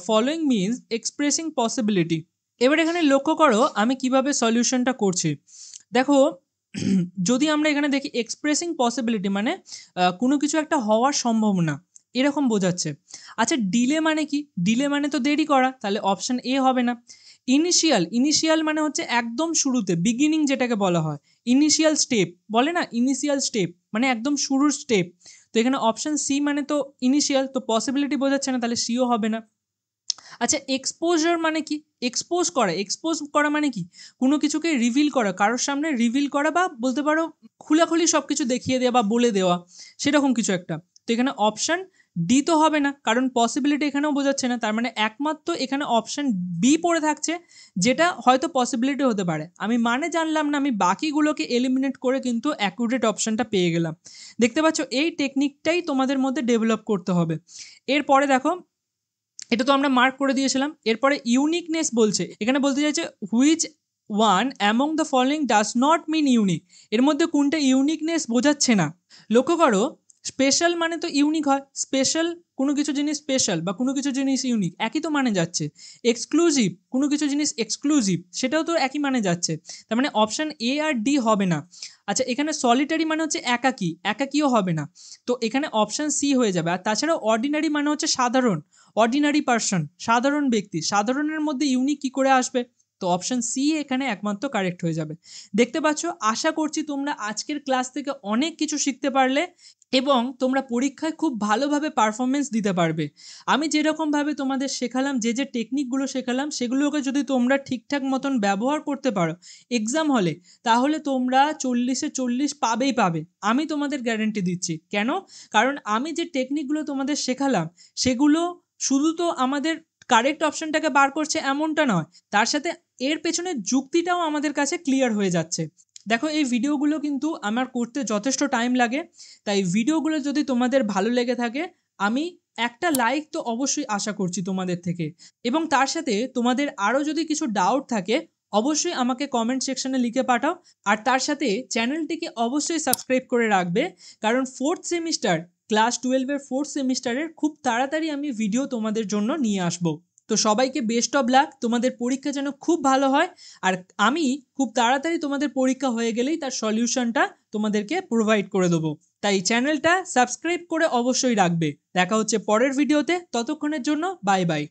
following means expressing possibility. এবার এখানে লক্ষ্য করো আমি কিভাবে সলিউশনটা করছি। দেখো যদি আমরা এখানে দেখি এক্সপ্রেসিং পসিবিলিটি মানে কোনো কিছু একটা হওয়ার সম্ভাবনা এরকম বোঝাচ্ছে। আচ্ছা, ডিলে মানে কি, ডিলে মানে তো দেরি করা, তাহলে অপশন এ হবে না। ইনিশিয়াল মানে হচ্ছে একদম শুরুতে, বিগিনিং যেটাকে বলা হয়, ইনিশিয়াল স্টেপ বলে না, ইনিশিয়াল স্টেপ মানে একদম শুরুর স্টেপ। তো এখানে অপশন সি মানে তো ইনিশিয়াল, তো পসিবিলিটি বোঝাচ্ছে না, তাহলে সিও হবে না। আচ্ছা, এক্সপোজার মানে কি, এক্সপোজ করা মানে কি, কোনো কিছুকে রিভিল করা, কারোর সামনে রিভিল করা বা বলতে পারো খোলাখুলি সব কিছু দেখিয়ে দেওয়া বা বলে দেওয়া, সেরকম কিছু একটা। তো এখানে অপশন ডি তো হবে না, কারণ পসিবিলিটি এখানেও বোঝাচ্ছে না, তার মানে একমাত্র এখানে অপশন বি পড়ে থাকছে, যেটা হয়তো পসিবিলিটি হতে পারে। আমি মানে জানলাম না, আমি বাকিগুলোকে এলিমিনেট করে কিন্তু অ্যাকুরেট অপশনটা পেয়ে গেলাম। দেখতে পাচ্ছ, এই টেকনিকটাই তোমাদের মধ্যে ডেভেলপ করতে হবে। এরপরে দেখো, এটা তো আমরা মার্ক করে দিয়েছিলাম। এরপরে ইউনিকনেস বলছে, এখানে বলতে চাইছে which one among the following does not mean unique. এর মধ্যে কোনটা ইউনিকনেস বোঝাচ্ছে না। লক্ষ্য করো, স্পেশাল মানে তো ইউনিক হয়, স্পেশাল কোনো কিছু জিনিস স্পেশাল বা কোনো কিছু জিনিস ইউনিক, একই তো মানে যাচ্ছে। এক্সক্লুসিভ, কোনো কিছু জিনিস এক্সক্লুসিভ, সেটাও তো একই মানে যাচ্ছে। তার মানে অপশান এ আর ডি হবে না। আচ্ছা, এখানে সলিটারি মানে হচ্ছে একাকী, একাকীও হবে না, তো এখানে অপশান সি হয়ে যাবে। আর তাছাড়াও অর্ডিনারি মানে হচ্ছে সাধারণ, অর্ডিনারি পার্সন, সাধারণ ব্যক্তি, সাধারণের মধ্যে ইউনিক কি করে আসবে? তো অপশন সি এখানে একমাত্র কারেক্ট হয়ে যাবে। দেখতে পাচ্ছ, আশা করছি তোমরা আজকের ক্লাস থেকে অনেক কিছু শিখতে পারলে এবং তোমরা পরীক্ষায় খুব ভালোভাবে পারফরমেন্স দিতে পারবে। আমি যেরকমভাবে তোমাদের শেখালাম, যে যে টেকনিকগুলো শেখালাম, সেগুলোকে যদি তোমরা ঠিকঠাক মতন ব্যবহার করতে পারো এক্সাম হলে, তাহলে তোমরা 40-এ 40 পাবেই পাবে। আমি তোমাদের গ্যারেন্টি দিচ্ছি। কেন? কারণ আমি যে টেকনিকগুলো তোমাদের শেখালাম, সেগুলো শুধু তো আমাদের কারেক্ট অপশনটাকে বার করছে এমনটা নয়, তার সাথে এর পেছনে যুক্তিটাও আমাদের কাছে ক্লিয়ার হয়ে যাচ্ছে। দেখো, এই ভিডিওগুলো কিন্তু আমার করতে যথেষ্ট টাইম লাগে, তাই ভিডিওগুলো যদি তোমাদের ভালো লেগে থাকে, আমি একটা লাইক তো অবশ্যই আশা করছি তোমাদের থেকে। এবং তার সাথে তোমাদের আরও যদি কিছু ডাউট থাকে, অবশ্যই আমাকে কমেন্ট সেকশনে লিখে পাঠাও। আর তার সাথে চ্যানেলটিকে অবশ্যই সাবস্ক্রাইব করে রাখবে, কারণ ক্লাস 12-এর ফোর্থ সেমিস্টারের খুব তাড়াতাড়ি আমি ভিডিও তোমাদের জন্য নিয়ে আসবো। তো সবাইকে বেস্ট অফ লাক, তোমাদের পরীক্ষা যেন খুব ভালো হয়। আর আমি খুব তাড়াতাড়ি তোমাদের পরীক্ষা হয়ে গেলেই তার সলিউশনটা তোমাদেরকে প্রোভাইড করে দেবো। তাই চ্যানেলটা সাবস্ক্রাইব করে অবশ্যই রাখবে। দেখা হচ্ছে পরের ভিডিওতে, ততক্ষণের জন্য বাই বাই।